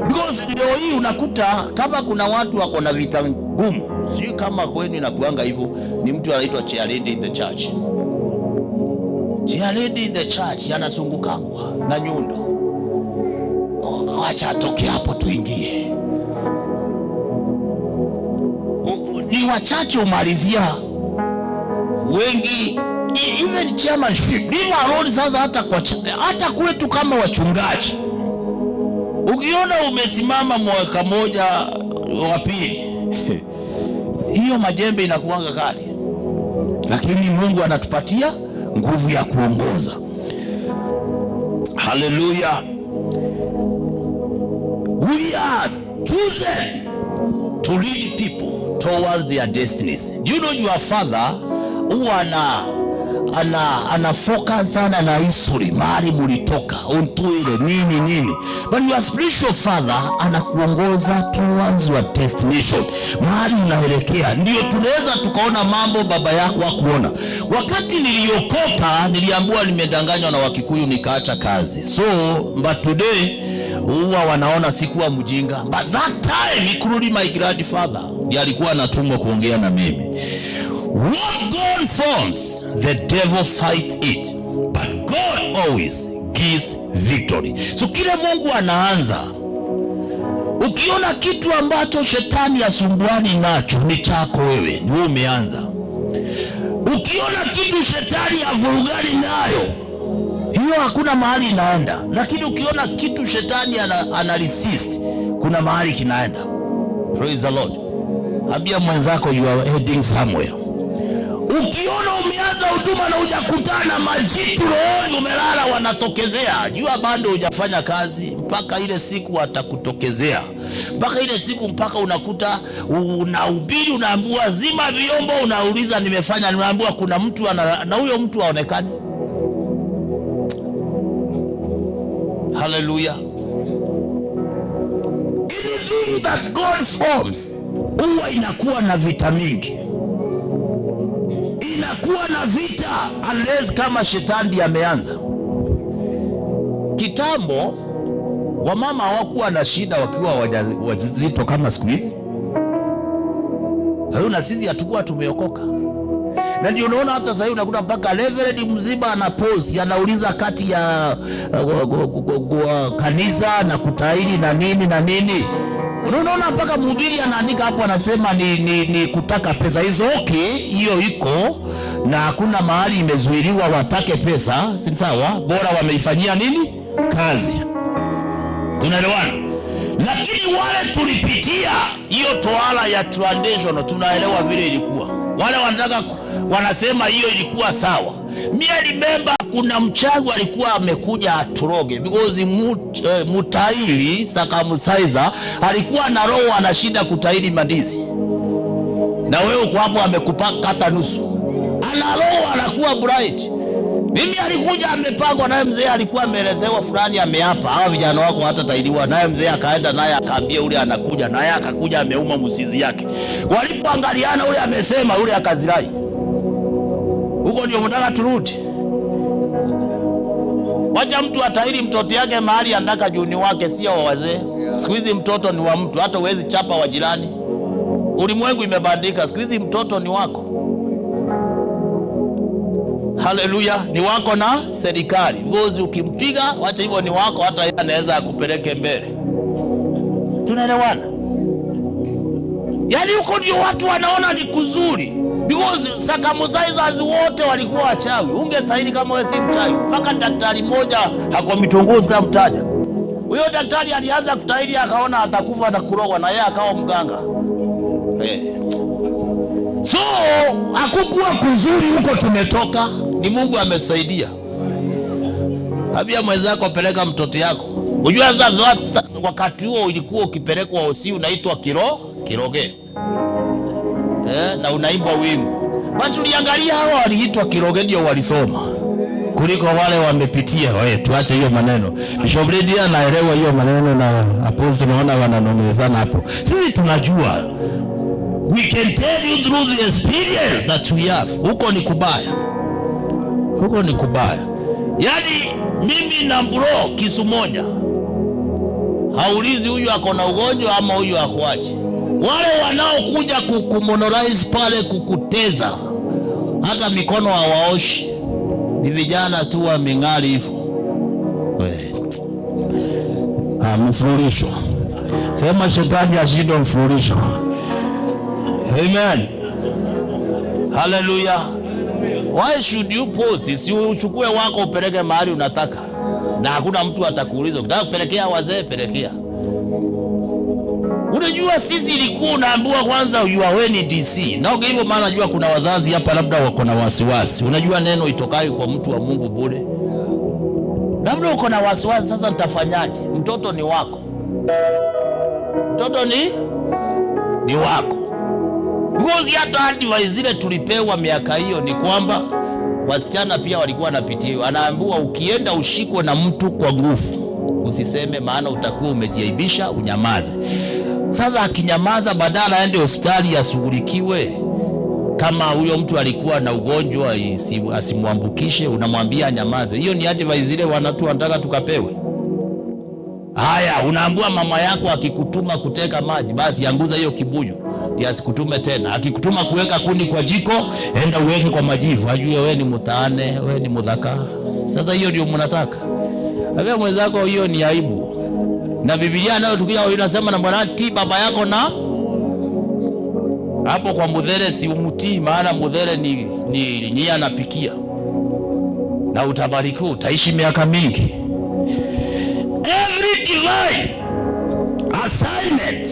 Because leo hii unakuta kama kuna watu wako na vita ngumu. Sio kama kwenu inakuanga hivyo, ni mtu anaitwa cheerleader in the church. Cheerleader in the church yanazungukangwa na nyundo. Acha atoke hapo tuingie. Ni wachache umalizia. Wengi even chairmanship. Leave alone sasa hata kwetu kama wachungaji. Ukiona umesimama mwaka moja wa pili, hiyo majembe inakuanga kali. Lakini Mungu anatupatia nguvu ya kuongoza. Hallelujah. We are chosen to lead people towards their destinies. You know your father huwa ana focus sana na history, mahali mulitoka, untuile nini. But your spiritual father anakuongoza towards your destination, mahali unaelekea. Ndio tunaweza tukaona mambo baba yako hakuona. Wakati niliokoka niliambiwa nimedanganywa na Wakikuyu nikaacha kazi. So but today huwa wanaona sikuwa mjinga. But that time ikurudi my grandfather ndiye alikuwa anatumwa kuongea na mimi. What God forms, the devil fights it, but God always gives victory. So kile Mungu anaanza, ukiona kitu ambacho shetani asumbuani nacho ni chako wewe, ni wewe umeanza. Ukiona kitu shetani avurugani nayo, hiyo hakuna mahali inaenda. Lakini ukiona kitu shetani ana resist, kuna mahali kinaenda. Praise the Lord. Ambia mwenzako you are heading somewhere. Ukiona umeanza huduma na hujakutana majitu rohoni, umelala wanatokezea. Jua bado hujafanya kazi, mpaka ile siku watakutokezea. Mpaka ile siku, mpaka unakuta unahubiri, unaambiwa zima vyombo, unauliza nimefanya, unaambiwa kuna mtu na huyo mtu haonekani. Hallelujah. Anything that God forms huwa inakuwa na vita mingi, inakuwa na vita unless kama shetani ameanza. Kitambo wamama hawakuwa na shida wakiwa wajazito kama siku hizi. Hayo na sisi hatakuwa tumeokoka. Na ndio unaona hata sasa unakuta mpaka reverend mzima ana post anauliza kati ya kanisa na kutahiri na nini na nini. Unaona mpaka mhubiri anaandika hapo, anasema ni kutaka pesa hizo. Okay, hiyo iko na hakuna mahali imezuiliwa watake pesa, si sawa? Bora wameifanyia nini kazi. Tunaelewana? Lakini wale tulipitia hiyo toala ya traditional, tunaelewa vile ilikuwa. Wale wanasema hiyo ilikuwa sawa. Mimi remember kuna mchawi alikuwa amekuja aturoge because mutairi circumciser alikuwa na roho anashinda kutairi mandizi. Na wewe uko hapo amekupaka nusu. Ana roho anakuwa bright. Mimi alikuja amepangwa naye mzee alikuwa ameelezewa fulani ameapa hao vijana wako hata tairiwa naye mzee akaenda naye akaambia ule anakuja naye akakuja ameuma msizi yake. Walipoangaliana ule amesema ule akazirai. Huko ndio mtaka turudi. Wacha mtu atairi mtoto yake mahali andaka juni wake sio wa wazee. Siku hizi mtoto ni wa mtu, hata uwezi chapa wa jirani. Ulimwengu imebandika, siku hizi mtoto ni wako. Haleluya, ni wako na serikali. Ngozi ukimpiga, wacha hivyo ni wako, hata yeye anaweza akupeleke mbele. Tunaelewana? Yaani huko ndio watu wanaona ni kuzuri. Because circumcisers wote walikuwa wachawi. Ungetahiri kama wewe si mchawi. Mpaka daktari mmoja hakomitongozi kama mtaja. Huyo daktari alianza kutahiri akaona atakufa na kurogwa na yeye akawa mganga. So hakukuwa kuzuri huko tumetoka. Ni Mungu amesaidia. Habia mwenzako peleka mtoto yako. Unajua sasa wakati huo ilikuwa ukipelekwa hosi unaitwa kiroge. Na unaimba wimbo. Watu liangalia hawa waliitwa kiroge ndio walisoma kuliko wale wamepitia. Wewe tuache hiyo maneno. Bishop Redia anaelewa hiyo maneno na apostle naona wananongezana hapo. Sisi tunajua. We can tell you through the experience that we have. Huko ni kubaya. Huko ni kubaya. Yaani mimi na bro kisu moja. Haulizi huyu ako na ugonjwa ama huyu akuache. Wale wanaokuja kukumonorize pale kukuteza hata mikono hawaoshi. Ni vijana tu wa mingali hivyo. Mfururisho. Sema shetani ashindwe mfururisho. Amen. Hallelujah. Why should you post? Si uchukue wako upeleke mahali unataka. Na hakuna mtu atakuuliza. Unataka kupelekea wazee, pelekea. Unajua sisi ilikuwa unaambiwa kwanza you ni DC. Na hivyo maana najua kuna wazazi hapa labda wako na wasiwasi. Unajua neno itokayo kwa mtu wa Mungu bure. Labda uko na wasiwasi, sasa nitafanyaje? Mtoto ni wako. Mtoto ni wako. Because hata advice zile tulipewa miaka hiyo ni kwamba wasichana pia walikuwa wanapitia. Anaambiwa ukienda ushikwe na mtu kwa nguvu, usiseme maana utakuwa umejiaibisha, unyamaze. Sasa akinyamaza badala aende hospitali ashughulikiwe. Kama huyo mtu alikuwa na ugonjwa asimwambukishe, unamwambia nyamaze. Hiyo ni advice zile wanataka tukapewe. Haya, unaambiwa mama yako akikutuma kuteka maji, basi anguza hiyo kibuyu. Ndio asikutume tena. Akikutuma kuweka kuni kwa jiko, enda uweke kwa majivu. Ajue wewe ni mtaane, wewe ni mudhaka. Sasa hiyo ndio mnataka. Habia mwenzako hiyo ni aibu. Na Biblia nayo tukija inasema na Bwana tii baba yako na hapo kwa mudhere si umutii, maana mudhere ni anapikia. Na utabarikiwa, utaishi miaka mingi. Every divine assignment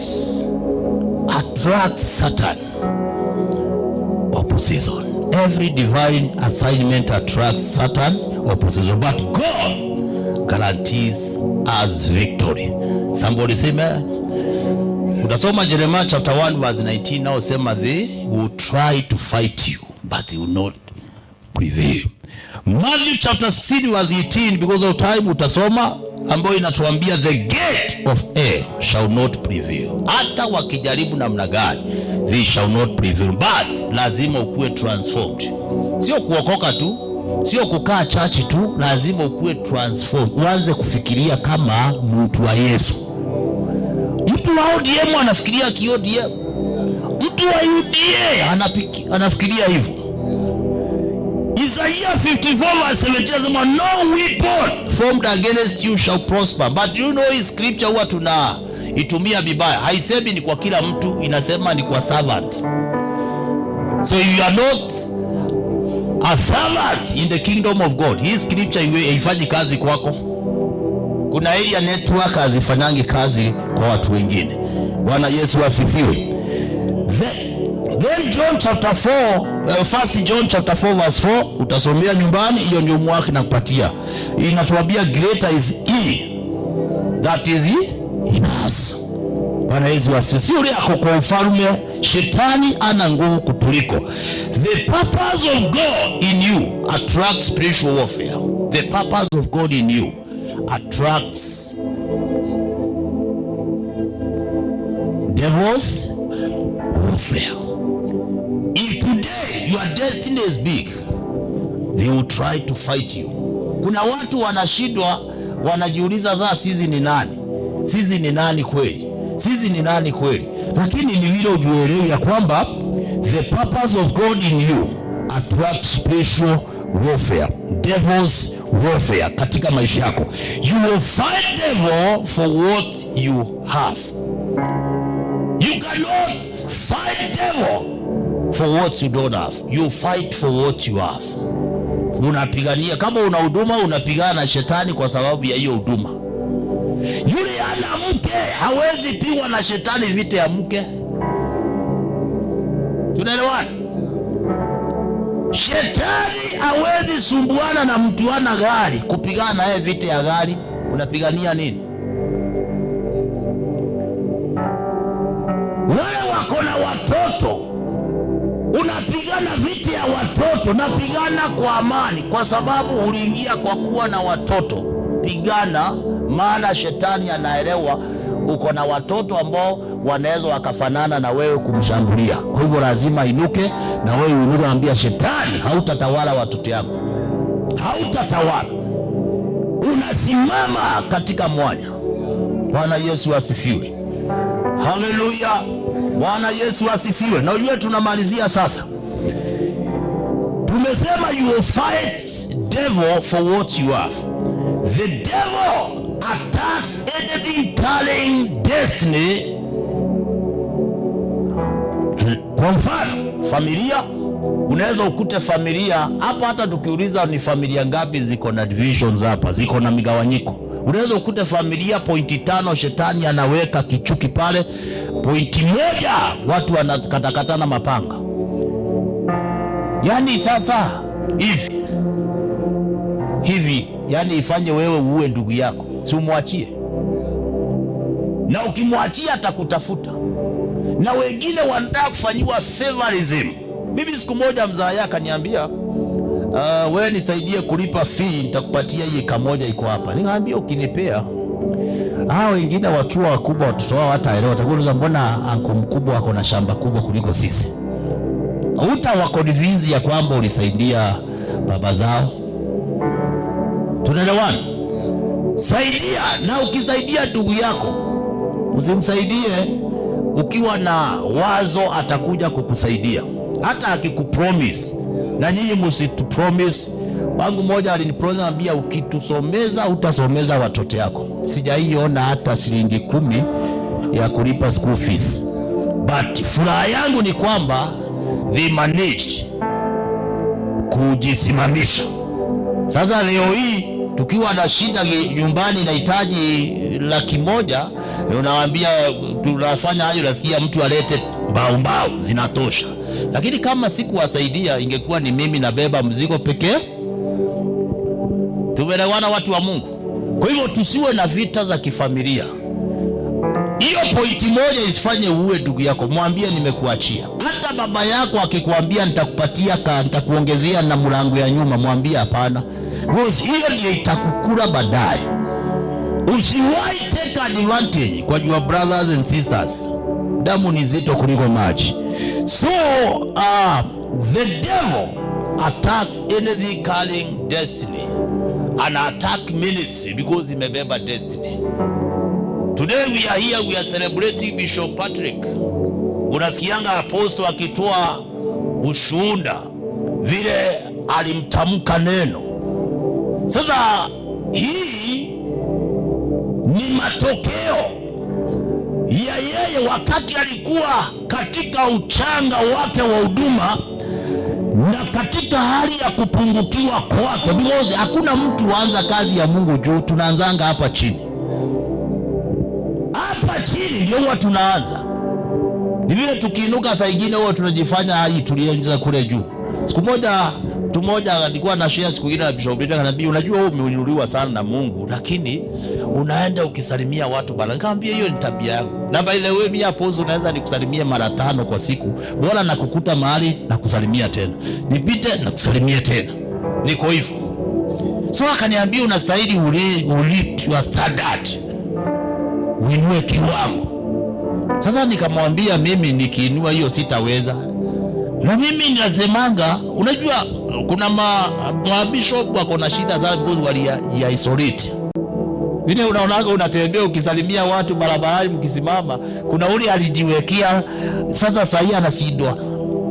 attracts Satan opposition. every divine assignment attracts Satan opposition, but God guarantees us victory. Somebody say amen. Utasoma Jeremiah chapter 1 verse 19, now sema they will try to fight you but they will not prevail. Matthew chapter 16 verse 18, because of time utasoma, ambayo inatuambia the gate of hell shall not prevail. Hata wakijaribu namna gani, they shall not prevail, but lazima ukue transformed. Sio kuokoka tu, sio kukaa church tu, lazima ukue transformed. Uanze kufikiria kama mtu wa Yesu. Mtu wa ODM anafikiria ki-ODM. Mtu wa UDA anafikiria hivyo. Isaiah 54 verse 17, no weapon formed against you shall prosper. But you know hii scripture huwa tuna itumia vibaya. Haisemi ni kwa kila mtu, inasema ni kwa servant. So if you are not a servant in the kingdom of God, hii scripture haifanyi kazi kwako. Kuna area network hazifanyangi kazi kwa watu wengine. Bwana Yesu asifiwe. Then John chapter 4, first John chapter 4 verse 4, utasomea nyumbani, hiyo ndio mwaki nakupatia. Inatuambia greater is he that is he in us. Bwana Yesu asifiwe. Si yule ako kwa ufalme, shetani ana nguvu kutuliko. The purpose of God in you attracts spiritual warfare. The purpose of God in you attracts devil's warfare. If today your destiny is big, they will try to fight you. Kuna watu wanashindwa, wanajiuliza za sisi ni nani? Sisi ni nani kweli? Sisi ni nani kweli? Lakini ni vile ujuelewe ya kwamba the purpose of God in you attracts spiritual warfare, devil's warfare katika maisha yako. You will fight devil for what you have. You cannot fight devil for what you don't have. You fight for what you have. Unapigania, kama una huduma unapigana na shetani kwa sababu ya hiyo huduma. Yule ana mke hawezi pigwa na shetani vita ya mke. Tunaelewana? Shetani hawezi sumbuana na mtu ana gari kupigana na yeye vita ya gari. Unapigania nini? Wale wako na watoto, unapigana vita ya watoto. Napigana kwa amani kwa sababu uliingia kwa kuwa na watoto. Pigana, maana shetani anaelewa uko na watoto ambao wanaweza wakafanana na wewe kumshambulia. Kwa hivyo lazima inuke na wewe unaambia shetani, hautatawala watoto yako. Hautatawala. Unasimama katika mwanya. Bwana Yesu asifiwe. Haleluya. Bwana Yesu asifiwe. Na ujue tunamalizia sasa. Tumesema you will fight devil for what you have. The devil attacks anything telling destiny. Kwa mfano, familia, unaweza ukute familia hapa, hata tukiuliza ni familia ngapi ziko na divisions hapa, ziko na migawanyiko. Unaweza ukute familia 5 shetani anaweka kichuki pale, 1 watu wanakatakatana mapanga. Yani sasa hivi yani ifanye wewe uwe ndugu yako, si umwachie. Na ukimwachia atakutafuta. Na wengine wanataka kufanyiwa favorism. Mimi siku moja mzaa yake niambia, wewe nisaidie kulipa fee, nitakupatia hii kamoja iko hapa. Nikamwambia ukinipea, wengine wakiwa wakubwa watoto wao hataelewa, watakuuliza mbona anko mkubwa ako na shamba kubwa kuliko sisi. Hutawakonvince ya kwamba ulisaidia baba zao. Tunaelewana? Saidia, na ukisaidia ndugu yako, usimsaidie ukiwa na wazo atakuja kukusaidia. Hata akikupromise, na nyinyi msitupromise. Wangu mmoja alinipromise, anambia ukitusomeza utasomeza watoto yako. Sijaiona hata shilingi 10 ya kulipa school fees. But furaha yangu ni kwamba they managed kujisimamisha. Sasa leo hii tukiwa na shida nyumbani inahitaji 100,000, unawaambia tunafanya hayo, nasikia mtu alete mbao zinatosha. Lakini kama sikuwasaidia, ingekuwa ni mimi nabeba mzigo pekee. Tumeelewana watu wa Mungu? Kwa hivyo tusiwe na vita za kifamilia. Hiyo pointi moja isifanye uwe ndugu yako, mwambie nimekuachia. Hata baba yako akikwambia nitakupatia nitakuongezea na mlango ya nyuma, mwambie hapana. Hiyo ndio itakukula baadaye. Usiwahi take advantage kwa your brothers and sisters. Damu ni zito kuliko maji. So the devil attacks anything carrying destiny and attack ministry because imebeba destiny. Today we are here, we are celebrating Bishop Patrick. Unasikianga apostle akitoa ushuhuda vile alimtamka neno. Sasa hii ni matokeo ya yeye wakati alikuwa katika uchanga wake wa huduma na katika hali ya kupungukiwa kwake, because hakuna mtu huanza kazi ya Mungu juu, tunaanzanga hapa chini. Hapa chini ndio huwa tunaanza. Ni vile tukiinuka saa nyingine huwa tunajifanya hii tulianza kule juu. Siku moja mtu mmoja alikuwa na share siku ile na Bishop Peter, akaniambia unajua wewe umeinuliwa sana na Mungu, lakini unaenda ukisalimia watu bana. Nikamwambia hiyo ni tabia yangu. Na by the way mimi hapo unaweza nikusalimia mara 5 kwa siku. Bora nakukuta mahali na kusalimia tena. Nipite na kusalimia tena. Niko hivyo. So akaniambia unastahili ulift your standard. Uinue kiwango. Sasa nikamwambia mimi nikiinua hiyo sitaweza. Na mimi ninasemanga, unajua kuna mabishop wako na shida sana because wali ya isolate. Vile unaonaga unatembea ukisalimia watu barabarani mkisimama, kuna ule alijiwekea sasa sahi anashindwa.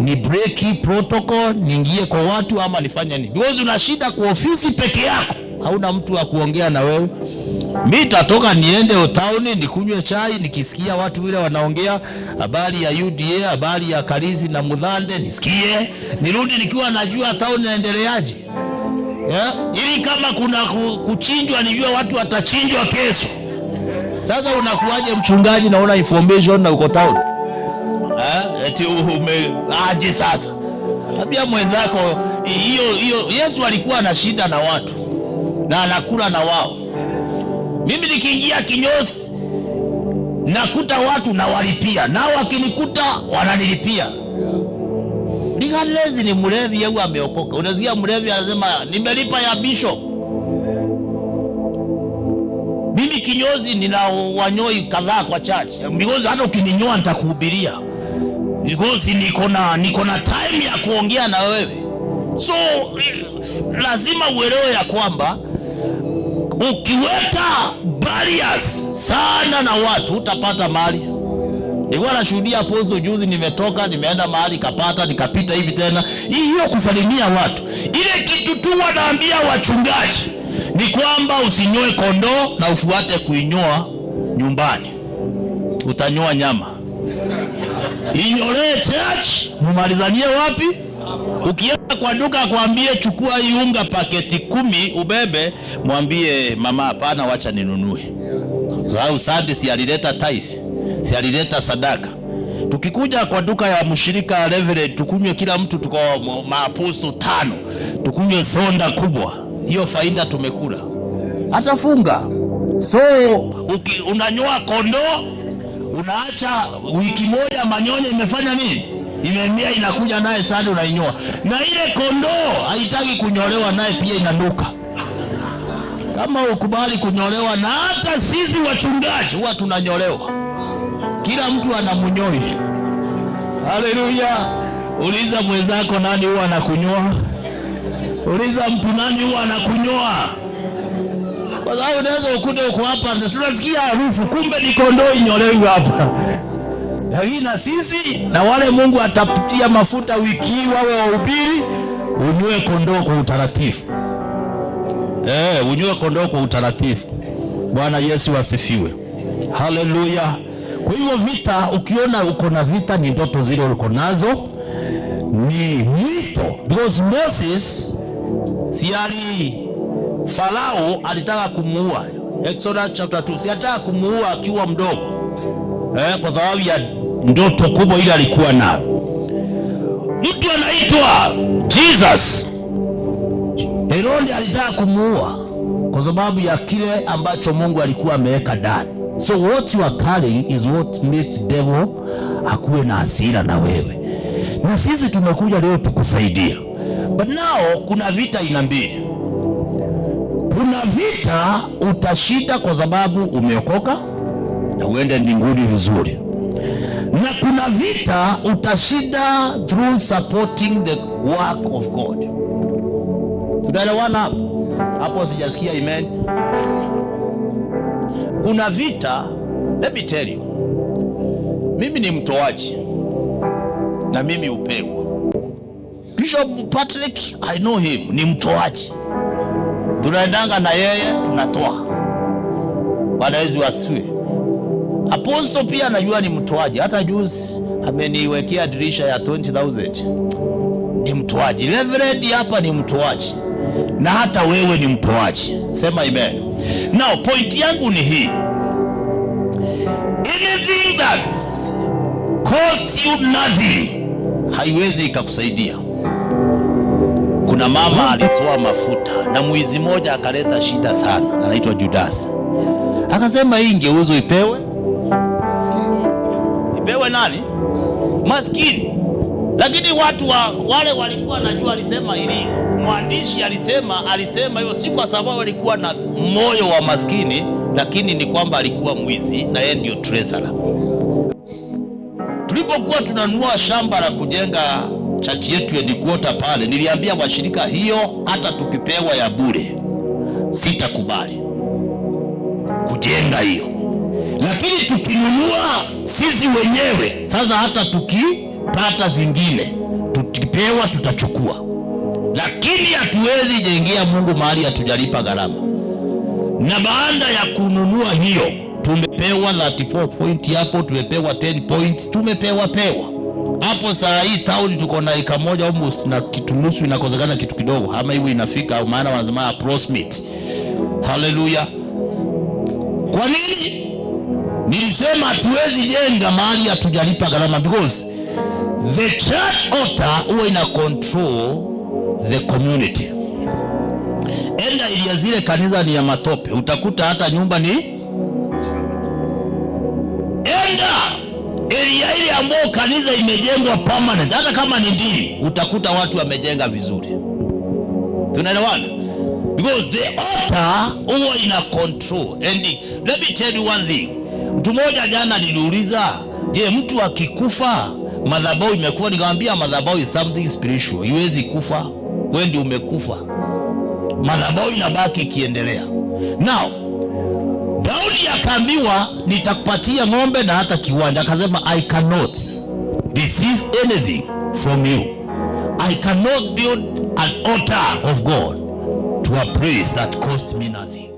Ni break protocol, niingie kwa watu ama nifanye nini? Because una shida kwa ofisi peke yako. Hauna mtu wa kuongea na wewe. Mimi nitatoka niende town nikunywe chai, nikisikia watu vile wanaongea habari ya UDA, habari ya Karizi na Mudhande, nisikie, nirudi nikiwa najua town inaendeleaje. Ili kama kuna kuchinjwa nijua watu watachinjwa kesho. Sasa unakuaje mchungaji na una information na uko town? Eti aje sasa. Abia mwenzako hiyo Yesu alikuwa na shida na watu na anakula na wao. Mimi nikiingia kinyozi nakuta watu na walipia, nao wakinikuta wananilipia. Regardless ni mlevi au ameokoka. Unasikia mlevi anasema nimelipa ya bishop. Mimi kinyozi nina wanyoi kadhaa kwa church. Because hata ukininyoa nitakuhubiria. Because niko na time ya kuongea na wewe. So lazima uelewe ya kwamba ukiweka barriers sana na watu utapata mali. Nilikuwa nashuhudia apostle juzi, nimetoka nimeenda mahali kapata nikapita hivi tena. Hiyo kusalimia watu. Ile kitu tu wanaambia wachungaji ni kwamba usinyoe kondoo na ufuate kuinyoa nyumbani. Utanyoa nyama. Inyolee church, mumalizanie wapi? Ukienda kwa duka kuambie chukua hii unga paketi 10 ubebe, mwambie mama hapana wacha ninunue. Sababu sadi si alileta tithe, si alileta sadaka. Tukikuja kwa duka ya mshirika Reverend tukunywe kila mtu tuko maaposto 5, tukunywe sonda kubwa. Hiyo faida tumekula. Atafunga. So unanyoa kondoo, unaacha wiki moja manyonye imefanya nini? Imemea inakuja naye sasa unainyoa. Na ile kondoo haitaki kunyolewa naye pia inanuka. Kama ukubali kunyolewa, na hata sisi wachungaji huwa tunanyolewa. Kila mtu ana mnyoi. Haleluya. Uliza mwenzako nani huwa anakunyoa? Uliza mtu nani huwa anakunyoa? Kwa sababu unaweza ukute uko hapa na tunasikia harufu, kumbe ni kondoo inyolewa hapa. Lakini na sisi na wale Mungu atapitia mafuta wiki wawe wahubiri, unyoe kondoo kwa utaratibu. Unyoe kondoo kwa utaratibu. Bwana Yesu asifiwe. Haleluya. Kwa hiyo vita, ukiona uko na vita ni ndoto zile uko nazo, ni mwito. Because Moses Farao alitaka kumuua. Exodus chapter 2. Si alitaka kumuua akiwa mdogo. Kwa sababu ya ndoto kubwa ile alikuwa nayo. Mtu anaitwa Jesus. Herode alitaka kumuua kwa sababu ya kile ambacho Mungu alikuwa ameweka ndani. So what you are carrying is what makes devil akuwe na hasira na wewe. Na sisi tumekuja leo tukusaidia. But now kuna vita aina mbili. Kuna vita utashinda kwa sababu umeokoka na uende mbinguni vizuri. Na kuna vita utashinda through supporting the work of God. Tunaelewana hapo? Sijasikia amen. Kuna vita, let me tell you. Mimi ni mtoaji na mimi upewa. Bishop Patrick, I know him, ni mtoaji. Tunaendanga na yeye, tunatoa. Bwana Yesu asifiwe. Apostle pia anajua ni mtoaji. Hata juzi ameniwekea dirisha ya 20,000. Ni mtoaji. Reverend hapa ni mtoaji. Na hata wewe ni mtoaji. Sema amen. Now, point yangu ni hii. Anything that costs you nothing haiwezi ikakusaidia. Kuna mama alitoa mafuta na mwizi moja akaleta shida sana, anaitwa Judas. Akasema hii ingeuzo ipewe nani? Maskini. Lakini watu wale walikuwa najua, alisema ili mwandishi alisema hiyo si kwa sababu alikuwa na moyo wa maskini, lakini ni kwamba alikuwa mwizi na yeye ndio treasurer. Tulipokuwa tunanunua shamba la kujenga church yetu headquarter pale, niliambia washirika hiyo hata tukipewa ya bure sitakubali kujenga hiyo. Lakini tukinunua sisi wenyewe, sasa hata tukipata zingine tukipewa tutachukua. Lakini hatuwezi jengea Mungu mahali hatujalipa gharama. Na baada ya kununua hiyo tumepewa 34 point hapo, tumepewa 10 points, tumepewa hapo. Saa hii town tuko na eka moja almost na kitu nusu, inakozekana kitu kidogo ama hiyo inafika, maana wanasema approximate. Hallelujah. Kwa nini nilisema hatuwezi jenga mahali hatujalipa gharama? Because the church altar huwa ina control the community. Enda ili zile kanisa ni ya matope, utakuta hata nyumba ni enda area ile ambayo kanisa imejengwa permanent, hata kama ni dini, utakuta watu wamejenga vizuri. Tunaelewana? Because the altar huwa ina control. And let me tell you one thing. Mtu mmoja jana niliuliza, je, mtu akikufa madhabahu imekufa? Nikamwambia madhabahu is something spiritual. Iwezi kufa, wewe ndio umekufa. Madhabahu inabaki ikiendelea. Now, Daudi akaambiwa nitakupatia ng'ombe na hata kiwanja. Akasema I cannot receive anything from you. I cannot build an altar of God to a priest that cost me nothing.